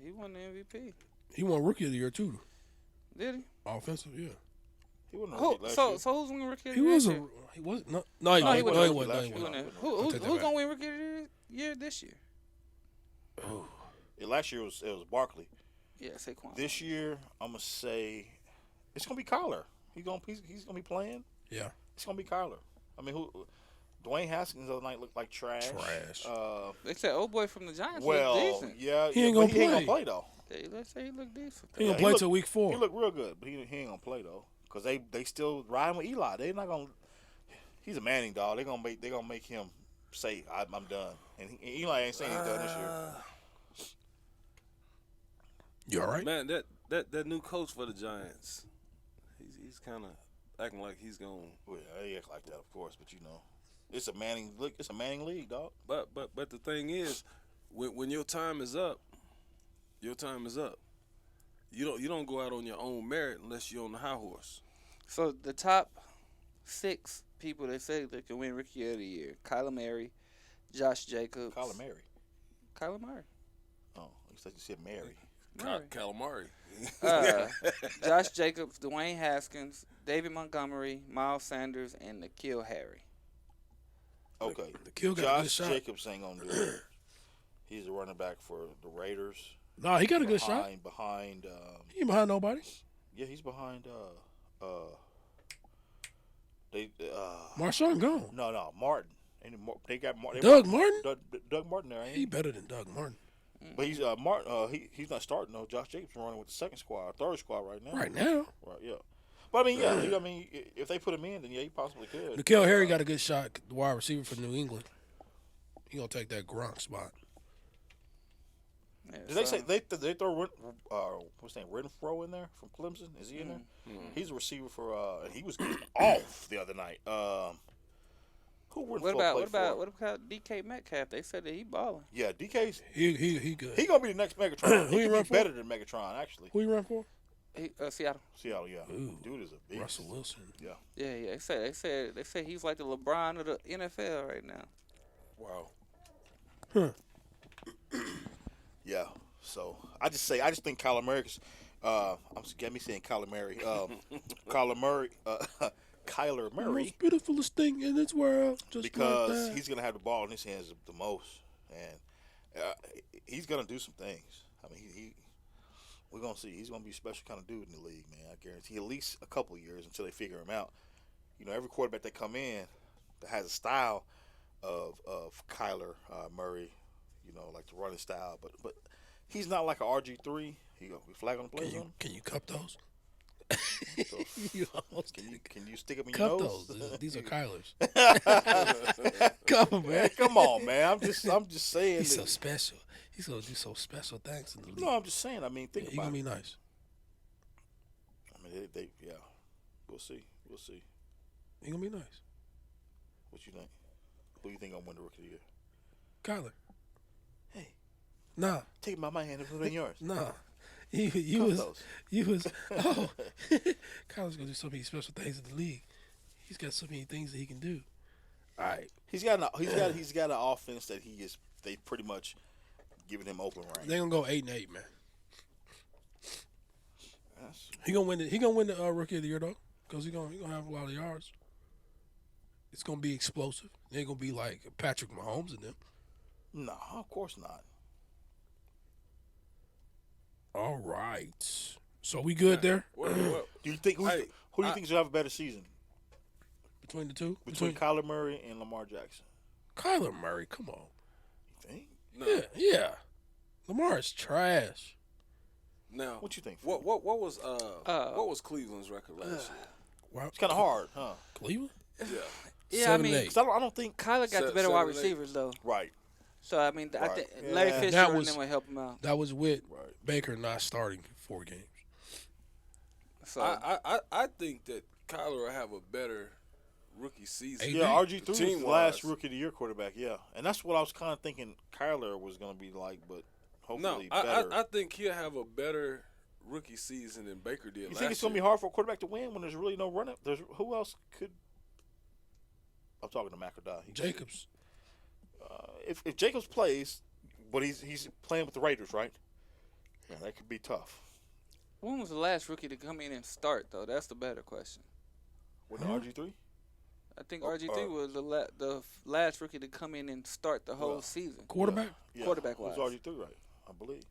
he won the MVP. He won Rookie of the Year, too. Did he? Offensive, yeah. He wasn't rookie last year. So who's winning Rookie of the He Year? wasn't. He wasn't. No, he wasn't. Who's going to win Rookie of the Year this year? Oh. Last year it was Barkley. Yeah, Saquon. This year I'm gonna say it's gonna be Kyler. He's gonna be playing. Yeah, it's gonna be Kyler. I mean, Dwayne Haskins the other night looked like trash. They said old boy from the Giants well, looked decent. Yeah, he ain't gonna play. He ain't gonna play though. Let's say he looked decent. He gonna play till week 4. He looked real good, but he ain't gonna play though, because they still riding with Eli. They're not gonna. He's a Manning dog. They're gonna make him say I'm done, and Eli ain't saying he's done this year. You all right? Man, that new coach for the Giants, he's kind of acting like he's going. Well, he act like that, of course, but you know, it's a Manning league, dog. But the thing is, when your time is up, your time is up. You don't go out on your own merit unless you're on the high horse. So the top 6 people they say that can win Rookie of the Year: Kyler Murray, Josh Jacobs. Kyler Murray. Oh, looks like you said Mary. Calamari. Josh Jacobs, Dwayne Haskins, David Montgomery, Miles Sanders, and N'Keal Harry. Okay. N'Keal got a good Josh shot. Jacobs ain't gonna do it. He's a running back for the Raiders. Nah, he got a good shot. Behind. He ain't behind nobody. Yeah, he's behind. Marshawn gone. No, Martin. They got Martin. Doug Martin. Doug Martin there. Ain't He better than Doug Martin. But he's Martin. He's not starting though. Josh Jacobs running with the second squad, third squad right now. Right now. Right. Yeah. But I mean, yeah. I mean, if they put him in, then yeah, he possibly could. N'Keal Harry got a good shot. The wide receiver for New England. He gonna take that Gronk spot. Did they say they throw what's his name, Renfro in there from Clemson? Is he in there? He's a receiver for and he was getting off the other night. Who Renfro What about DK Metcalf? They said that he balling. Yeah, DK's he good. He gonna be the next Megatron. Who he you could run be for? better than Megatron actually. Who you run for? Seattle. Seattle, yeah. Ooh, dude is a beast. Russell Wilson. Yeah. Yeah. They said he's like the LeBron of the NFL right now. Wow. Yeah. So I just think Kyler Murray. Get me saying Kyler Murray. Kyler Murray. Kyler The Murray. most beautifulest thing in this world. Just Because like that. he's gonna have the ball in his hands the most, and he's gonna do some things. I mean, we're gonna see. He's gonna be a special kind of dude in the league, man. I guarantee. At least a couple of years until they figure him out. You know, every quarterback that come in that has a style of Kyler Murray, you know, like the running style, but he's not like a RG3. He gonna be flag on the play zone. Can you cup those? So, can you stick them in cup your nose? those. These are Kyler's. Cup 'em, man. Come on, man. I'm just saying. He's so special. He's gonna do so special things in the league. No, I'm just saying. I mean, think He's about gonna it. be nice. I mean, they we'll see. He's gonna be nice. What you think? Who you think gonna win the Rookie of the Year? Kyler. Hey. Nah. Take it by my hand and put it in yours. Nah. You was oh Kyler's gonna do so many special things in the league. He's got so many things that he can do. All right. He's got an offense that they pretty much giving him open range. They're gonna go 8-8, man. He gonna win the Rookie of the Year though, because he gonna have a lot of yards. It's gonna be explosive. It ain't gonna be like Patrick Mahomes and them. No, of course not. All right. So we good there? Do you think who do you think should have a better season? Between the two? Between Kyler Murray and Lamar Jackson. Kyler Murray, come on. You think? No. Yeah. Lamar is trash. Now, what you think? What was Cleveland's record last year? Wow. It's kind of hard, huh? Cleveland? Yeah. Yeah, I mean, I don't think Kyler got the better wide receivers though. Right. So I mean, I think Larry Fisher and them would help him out. That was with Baker not starting 4 games. So I think that Kyler will have a better rookie season. Yeah, RG3 was the last Rookie of the Year quarterback. Yeah, and that's what I was kind of thinking Kyler was going to be like, but hopefully better. I think he'll have a better rookie season than Baker did. You think it's going to be hard for a quarterback to win when there's really no run up? Who else could? I'm talking to McAdoo. Jacobs. If Jacobs plays, but he's playing with the Raiders, right? Yeah, that could be tough. When was the last rookie to come in and start though? That's the better question. With RG3? I think RG3 was the last rookie to come in and start the whole season. Quarterback? Yeah. Quarterback wise. It was RG3, right? I believe.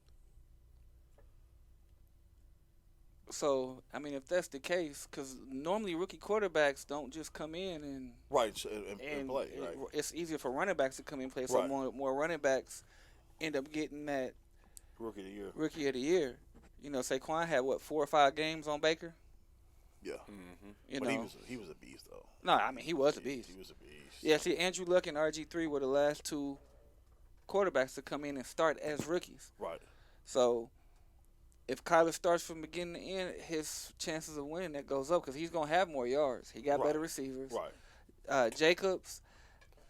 So, I mean, if that's the case, because normally rookie quarterbacks don't just come in and and play. Right. It's easier for running backs to come in and play. So more running backs end up getting that Rookie of the Year. Rookie of the Year. You know, Saquon had 4 or 5 games on Baker. Yeah. You but know, he was a beast though. No, I mean he was a beast. He was a beast. Yeah. See, Andrew Luck and RG3 were the last 2 quarterbacks to come in and start as rookies. Right. So, if Kyler starts from beginning to end, his chances of winning that goes up because he's gonna have more yards. He got better receivers. Right. Jacobs,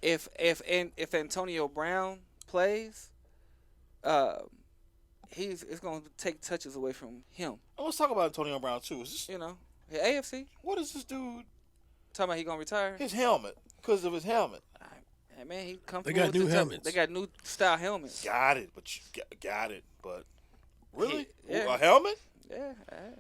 if Antonio Brown plays, it's gonna take touches away from him. And let's talk about Antonio Brown too. Is this, the AFC? What is this dude talking about? He gonna retire? His helmet, because of his helmet. Hey, man, he comfortable. They got with new the helmets. They got new style helmets. Got it, but really, Yeah. a helmet? Yeah.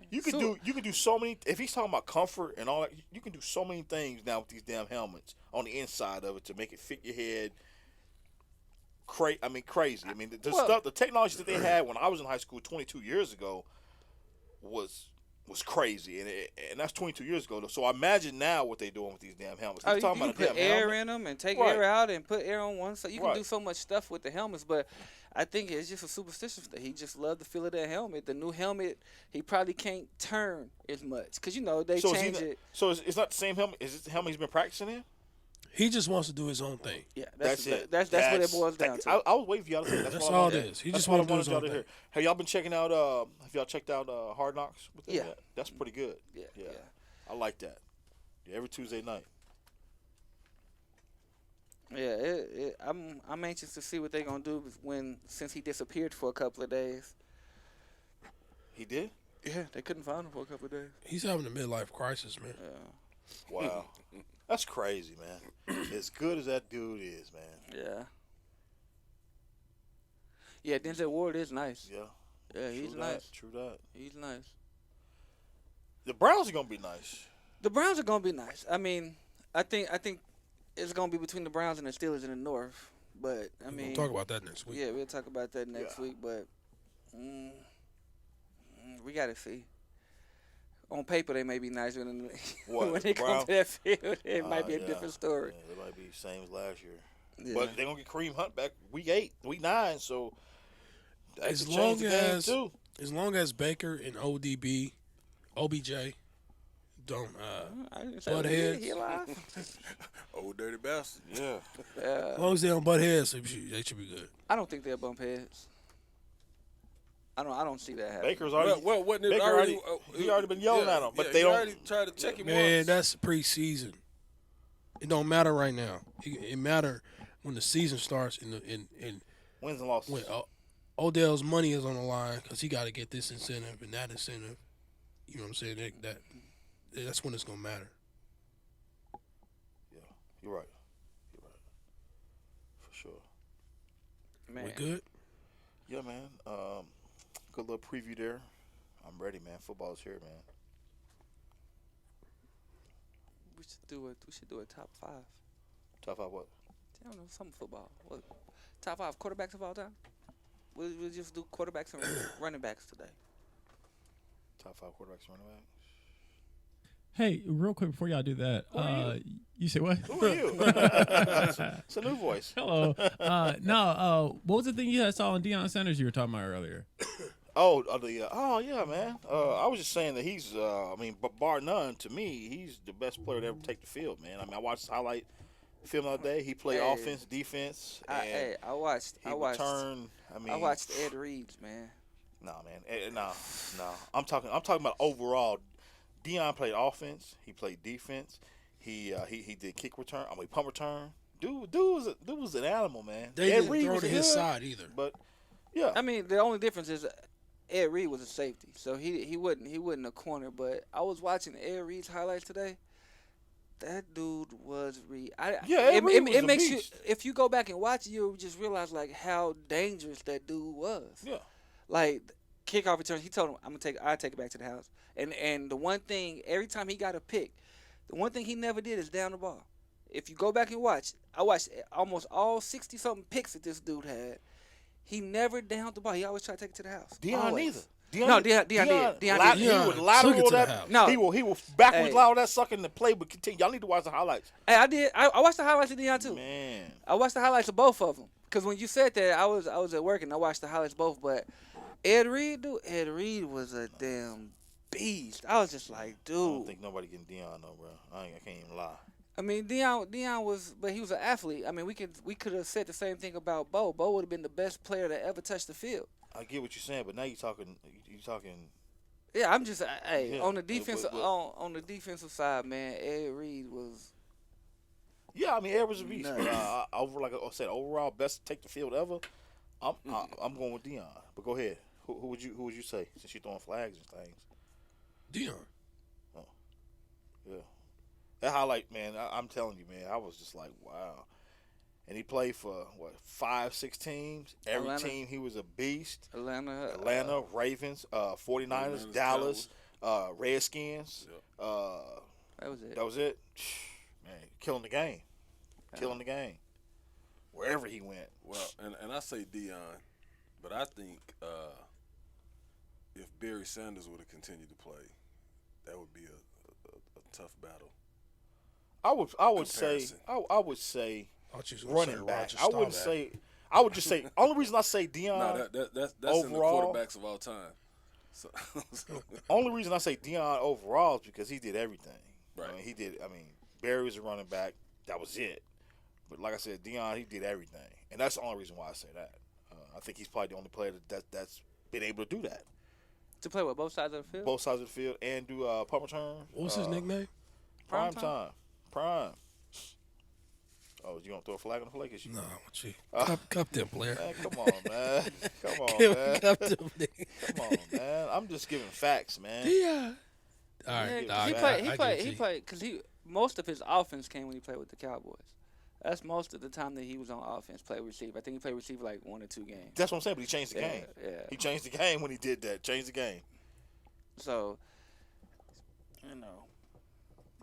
You can do so many. If he's talking about comfort and all that, you can do so many things now with these damn helmets on the inside of it to make it fit your head. Crazy. I mean, the technology that they had when I was in high school 22 years ago was crazy, and that's 22 years ago. So I imagine now what they're doing with these damn helmets. You can put air in them and take air out and put air on one side. You can do so much stuff with the helmets, but I think it's just a superstition that he just loved the feel of that helmet. The new helmet, he probably can't turn as much because they change it. So it's not the same helmet. Is it the helmet he's been practicing in? He just wants to do his own thing. Yeah, that's it. That's what it boils down to. I was waiting for y'all to say that. That's all it is. He just wants to do his own thing. Have y'all been checking out? Have y'all checked out Hard Knocks? With them? Yeah, that's pretty good. Yeah. I like that. Yeah, every Tuesday night. Yeah, I'm anxious to see what they're gonna do since he disappeared for a couple of days. He did? Yeah, they couldn't find him for a couple of days. He's having a midlife crisis, man. Yeah. Wow. That's crazy, man. As good as that dude is, man. Yeah. Yeah, Denzel Ward is nice. Yeah. Yeah, he's nice. True that. He's nice. The Browns are gonna be nice. The Browns are gonna be nice. I mean, I think it's gonna be between the Browns and the Steelers in the North. But We'll talk about that next week. Yeah, we'll talk about that next week. But we gotta see. On paper, they may be nicer when they come to that field. It might be a different story. Yeah, it might be the same as last year. Yeah. But they're going to get Kareem Hunt back week 9, so that as could change the game too. As long as Baker and OBJ don't butt heads. He alive? Old dirty bastard. Yeah. As long as they don't butt heads, they should be good. I don't think they'll bump heads. I don't see that happening. Baker's already he already been yelling at him, but they don't already tried to check him. Man, once. that's preseason. It don't matter right now. It matter when the season starts and wins and losses. When Odell's money is on the line because he got to get this incentive and that incentive. You know what I'm saying? That's when it's gonna matter. Yeah, you're right. For sure. Man. We good? Yeah, man. Good little preview there. I'm ready, man. Football's here, man. We should do a top 5. Top 5 what? I don't know, some football. What? Top 5 quarterbacks of all time? We'll just do quarterbacks and running backs today. Top 5 quarterbacks, running backs. Hey, real quick before y'all do that, you say what? Who are you? It's a new voice. Hello. What was the thing you saw on Deion Sanders you were talking about earlier? Yeah, man. I was just saying that he's, bar none, to me, he's the best player to ever take the field, man. I mean, I watched the highlight film the other day. He played offense, defense. I watched Ed Reed's, man. No, man. No. I'm talking about overall. Deion played offense. He played defense. He did kick return. Punt return. Dude was an animal, man. They didn't throw to his side either. But yeah, I mean, the only difference is Ed Reed was a safety, so he wasn't a corner. But I was watching Ed Reed's highlights today. That dude was Reed. It makes you, if you go back and watch it, you'll just realize like how dangerous that dude was. Yeah, like kickoff returns. He told him, I'll take it back to the house. And the one thing, every time he got a pick, the one thing he never did is down the ball. If you go back and watch, I watched almost all 60-something picks that this dude had. He never downed the ball. He always tried to take it to the house. Deion neither. Deion did. He would lateral that. No. He will backwards lateral that sucker and the play would continue. Y'all need to watch the highlights. Hey, I did. I watched the highlights of Deion too. Man. I watched the highlights of both of them. Because when you said that, I was at work and I watched the highlights both. But Ed Reed was a damn beast. I was just like, dude. I don't think nobody getting Deion though, bro. I can't even lie. I mean, Deion was, but he was an athlete. I mean, we could have said the same thing about Bo. Bo would have been the best player that ever touched the field. I get what you're saying, but now you're talking. Yeah, I'm just on the defensive on the defensive side, man. Ed Reed was. Yeah, I mean, Ed was a beast. Over, like I said, overall best take the field ever. I'm going with Deion. But go ahead. Who would you say since you're throwing flags and things? Deion. Oh, yeah. That highlight, man. I'm telling you, man. I was just like, wow. And he played for, 5-6 teams. Every Atlanta. team, he was a beast. Atlanta. Ravens, 49ers, Dallas, Redskins. That was it. That was it. Man, killing the game. Killing the game. Wherever he went. Well, and I say Dion, but I think if Barry Sanders would have continued to play, that would be a tough battle. I would say running back. I wouldn't say. I would just say. Only reason I say Dion. No, that's overall, in the quarterbacks of all time. So only reason I say Dion overall is because he did everything. Right. I mean, Barry was a running back. That was it. But like I said, Dion, he did everything, and that's the only reason why I say that. I think he's probably the only player that's been able to do that. To play with both sides of the field. Both sides of the field and do punt return. What was his nickname? Prime time. Prime. Oh, you gonna throw a flag on the play? No, what you? Cup them, player. Man, come on, man. Come on, man. Cup them, Come on, man. I'm just giving facts, man. Yeah. All right. He played because most of his offense came when he played with the Cowboys. That's most of the time that he was on offense, play receiver. I think he played receiver like 1 or 2 games. That's what I'm saying, but he changed the game. Yeah. He changed the game when he did that. Changed the game. So,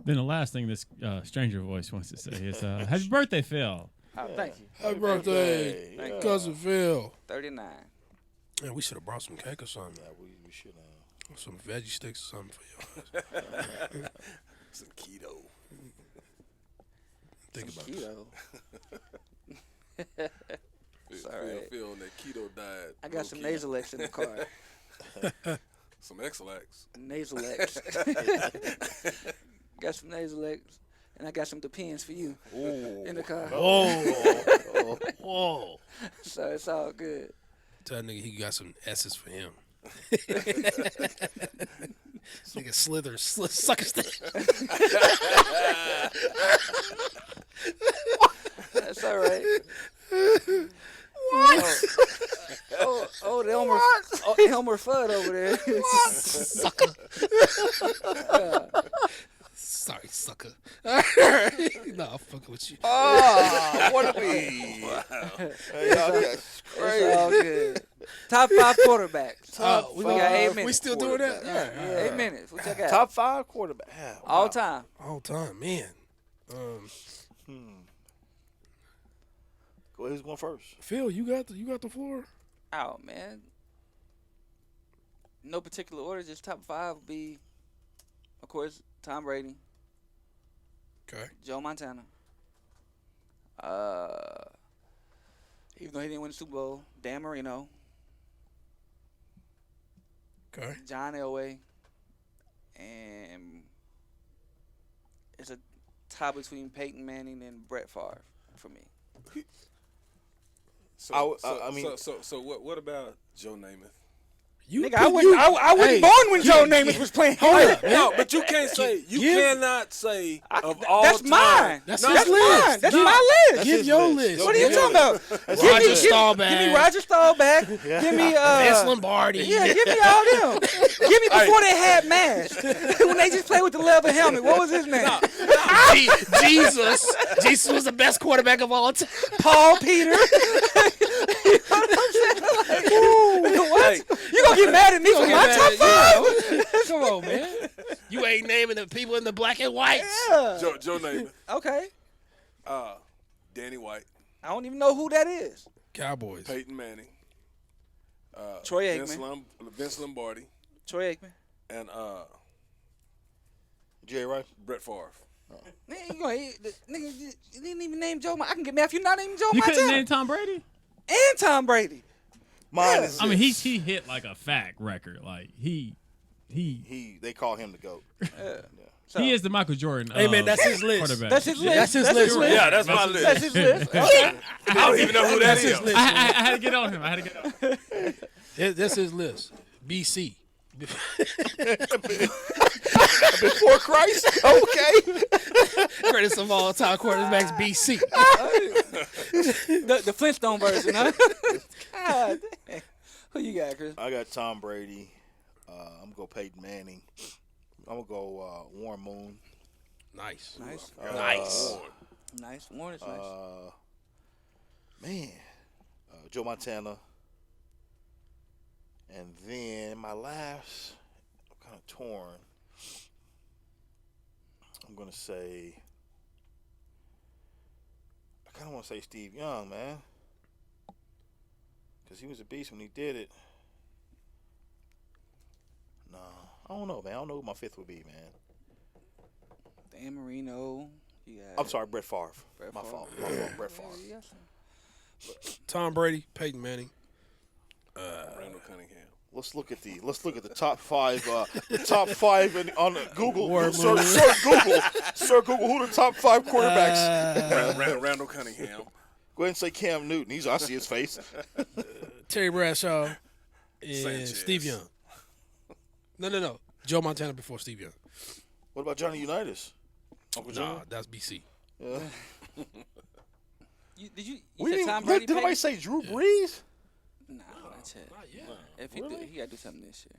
Then the last thing this stranger voice wants to say is, happy birthday, Phil. Thank you. Happy birthday, Cousin Phil. 39. Yeah, we should have brought some cake or something. Yeah, we should have. Some veggie sticks or something for y'all. Some keto. Think about keto. Sorry. Phil on that keto diet. I got some Nasalex in the car. Some X-Lax. Nasalex. Got some Nasalex, and I got some Depends for you in the car. Whoa. So it's all good. Tell that nigga he got some S's for him. Nigga slither, sucker stick. That's all right. What? Elmer Fudd over there. What? Sucker. Sorry, sucker. Nah, I'm fucking with you. What a be? Wow. It's all good. Top 5 quarterbacks. We got 8 minutes. We still doing that? Yeah. 8 minutes. What y'all got? Top 5 quarterback. All time. All time, man. Go ahead, who's going first? Phil, you got the floor. Oh man. No particular order, just top 5 would be, of course, Tom Brady. Okay. Joe Montana. Even though he didn't win the Super Bowl, Dan Marino. Okay. John Elway. And it's a tie between Peyton Manning and Brett Favre for me. So what about Joe Namath? I wasn't born when Joe Namath was playing. No, but you can't say cannot say of all that's time. Mine. That's his list. Mine. That's my list. Give your list. What are you talking about? Roger Staubach. Give me Roger Staubach. Give me Vince Lombardi. Yeah, give me all them. Give me before they had masks. When they just played with the leather helmet. What was his name? Jesus. Jesus was the best quarterback of all time. Paul Peter. You know what I'm saying? Like, what? You gonna get mad at me for my top 5? Come on, man. You ain't naming the people in the black and whites. Yeah. Joe Namath. Okay. Danny White. I don't even know who that is. Cowboys. Peyton Manning. Troy Aikman. Vince Lombardi. Troy Aikman. And Jerry Rice. Brett Favre. Nigga, you didn't even name Joe. I can get mad if you're not naming Joe. You Montana. couldn't name Tom Brady? And Tom Brady. Mine is. I mean, he hit like a fact record. Like he they call him the GOAT. So, he is the Michael Jordan. Hey man, that's his list. Quarterback. That's his list. That's his list. Yeah, that's my list. That's his list. I don't even know who that is. List, I had to get on him. That's his list. BC. Before Christ? Okay. Greatest of all time quarterbacks, BC. The Flintstone version, huh? God dang. Who you got, Chris? I got Tom Brady. I'm going to go Peyton Manning. I'm going to go Warren Moon. Nice. Nice. Nice. Nice. Warren is nice. Man, Joe Montana. And then my last, I'm kind of torn. I'm going to say, I kind of want to say Steve Young, man. Because he was a beast when he did it. No, I don't know, man. I don't know who my fifth would be, man. Dan Marino. I'm sorry, Brett Favre. My fault, Brett Favre. Tom Brady, Peyton Manning. Randall Cunningham. Let's look at the top five. The top five on Google. Sir Google. Who are the top 5 quarterbacks? Randall Cunningham. Go ahead and say Cam Newton. I see his face. Terry Bradshaw and Sanchez. Steve Young. No. Joe Montana before Steve Young. What about Johnny Unitas? Uncle John? Nah, that's BC. Yeah. You said Tom Brady? Did nobody say Drew Brees? Nah, that's it. Not yet. If he do, he got to do something this year.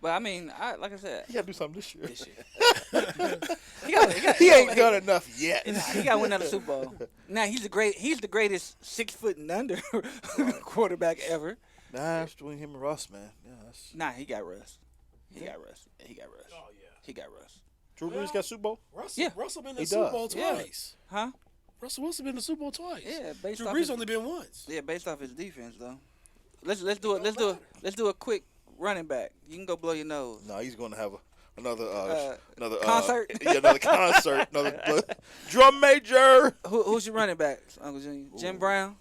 But I mean, like I said, He got to do something this year. He ain't done enough yet. He got to win another Super Bowl. Now he's the greatest 6 foot and under quarterback ever. Nah, it's between him and Russ, man. Yeah, Nah, he got Russ. He got Russ. Oh yeah. He got Russ. Drew Brees got Super Bowl? Russell been in the He Super does. Bowl twice. Huh? Russell Wilson been in the Super Bowl twice. Yeah, based Drew off Brees only been once. Yeah, based off his defense though. Let's do a quick running back. You can go blow your nose. No, he's going to have another concert. Another concert. Another drum major. Who's your running back, Uncle Junior? Jim Brown.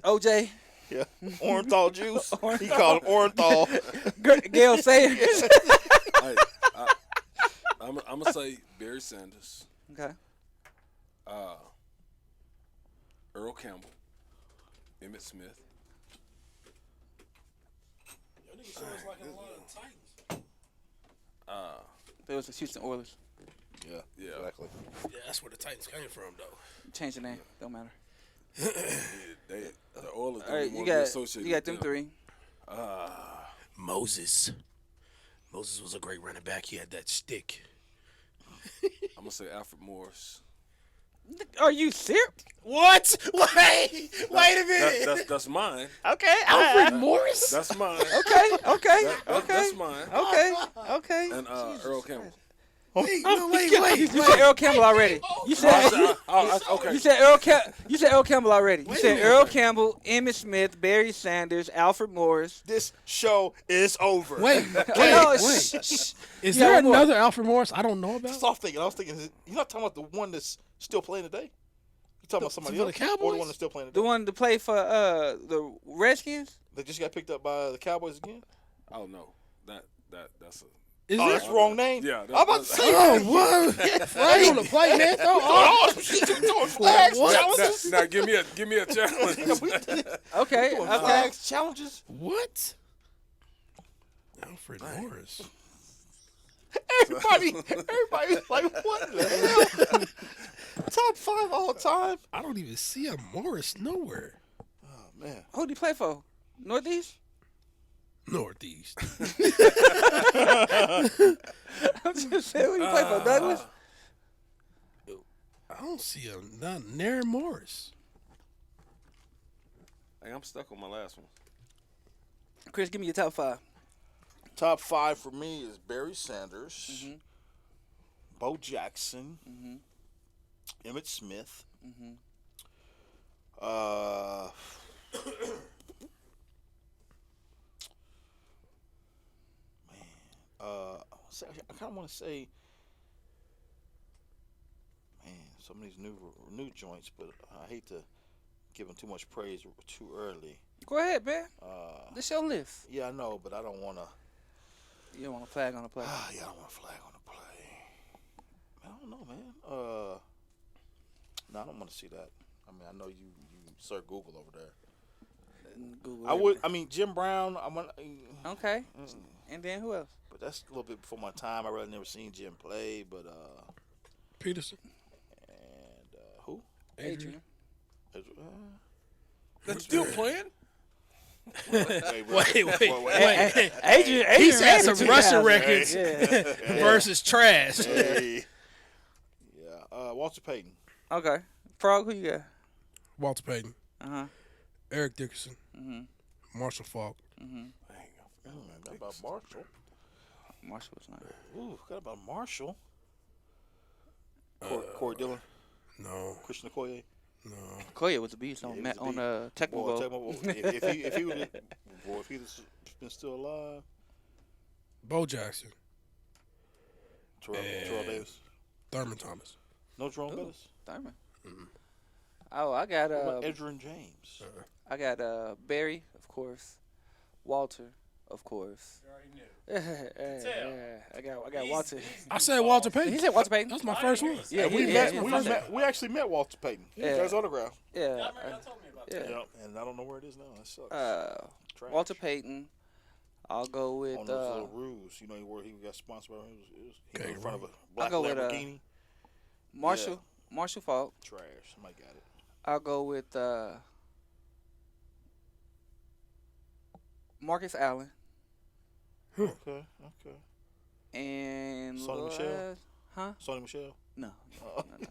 OJ. Yeah, Orenthal juice. He called him Orenthal. Gail Sayers. I'm going to say Barry Sanders. Okay. Earl Campbell. Emmitt Smith. Y'all niggas sounds like a lot of Titans. There was the Houston Oilers. Yeah, exactly. Yeah, that's where the Titans came from, though. Change the name. Don't matter. The Oilers All right, don't you want to be got associated them with 3. Moses was a great running back. He had that stick. I'm going to say Alfred Morris. Are you serious? What? Wait a minute. That's mine. Okay. Alfred Morris? That's mine. Okay. That's mine. Okay. And Earl Campbell. Wait. You said Earl Campbell already. You said okay. You said Earl Campbell already. You said Earl Campbell, Emmitt Smith, Barry Sanders, Alfred Morris. This show is over. Wait. Is there another Alfred Morris I don't know about? I was thinking, you're not talking about the one that's still playing today? You talking about somebody else? The Cowboys? Or the one that's still playing today? The one to play for the Redskins? They just got picked up by the Cowboys again? Oh, no. That's a... That's the wrong name? Yeah. I'm about to say. Oh, what? Flag on the play, man. Doing flags, challenges. Now give me a challenge. Okay. Doing flags, challenges. What? Alfred Morris. Everybody's like, what the hell? Top 5 all time. I don't even see a Morris nowhere. Oh, man. Who did he play for? Northeast? Northeast. I'm just saying, who did he play for? Douglas? I don't see a Nair Morris. Hey, I'm stuck on my last one. Chris, give me your top 5. Top 5 for me is Barry Sanders, Bo Jackson, Emmitt Smith, I kind of want to say, some of these new joints, but I hate to give them too much praise too early. Go ahead, man. This your list. Yeah, I know, but I don't want to. You don't want a flag on the play? Yeah, I don't want a flag on the play. I don't know, man. No, I don't want to see that. I mean, I know you Sir Google over there. Google I would. I mean, Jim Brown. I want. Okay. And then who else? But that's a little bit before my time. I really never seen Jim play, but Peterson. And who? Adrian. That's still playing? Wait. Adrian He's had some 2000. Russian records Yeah. versus trash. Hey. Yeah. Walter Payton. Okay. Frogg, who you got? Walter Payton. Eric Dickerson. Marshall Falk. Dang, I forgot about Marshall. Marshall was not. Ooh, forgot about Marshall. Corey Dillon. No. Christian Okoye. No. Okoye was a beast on Tecmo Bowl. If he would have been still alive. Bo Jackson. Terrell Davis. Thurman Thomas. No Jerome Bettis. Thurman. Oh, I got Edgerrin James. I got Barry, of course. Walter, of course. You already knew. I got Walter. I said Walter Payton. He said Walter Payton. That's my first one. Yeah, we actually met Walter Payton. Yeah. His autograph. Yeah. Y'all told me about that. Yeah. And I don't know where it is now. That sucks. Walter Payton. I'll go with on those little roofs. You know where he got sponsored by him. He was in front of a black I'll go Lamborghini. With Marshall Falk. Trash. Somebody got it. I'll go with Marcus Allen. Okay. And Sonny Michel? Huh? Sonny Michel? No. Sonny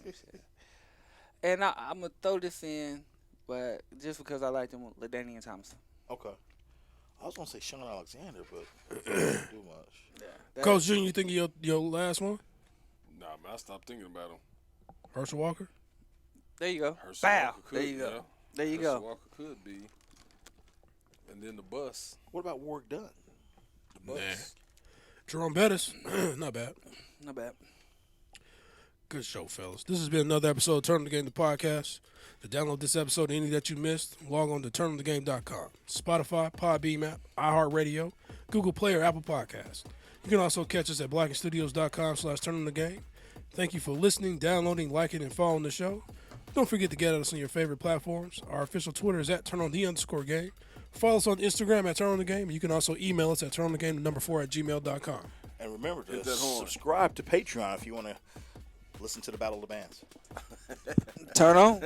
Michel. And I'm going to throw this in, but just because I like them, LaDainian Thompson. Okay. I was going to say Sean Alexander, but it doesn't do much. Yeah, Coach Junior, you think your last one? Nah, man, I stopped thinking about him. Herschel Walker? There you go. Herschel Bow. Walker could, There you go. yeah. There you Herschel go. Walker could be. And then the bus. What about Warwick Dunn? The bus. Jerome Bettis. Not bad. Not bad. Good show, fellas. This has been another episode of Turn on the Game, the podcast. To download this episode, any that you missed, log on to turnonthegame.com. Spotify, Podbean app, iHeartRadio, Google Play, or Apple Podcasts. You can also catch us at blackandstudios.com/turnonthegame. Thank you for listening, downloading, liking, and following the show. Don't forget to get us on your favorite platforms. Our official Twitter is at @turnonthe_game. Follow us on Instagram at @turnonthegame. You can also email us at turnonthegame4@gmail.com. And remember to subscribe to Patreon if you want to listen to the Battle of the Bands. Turn on.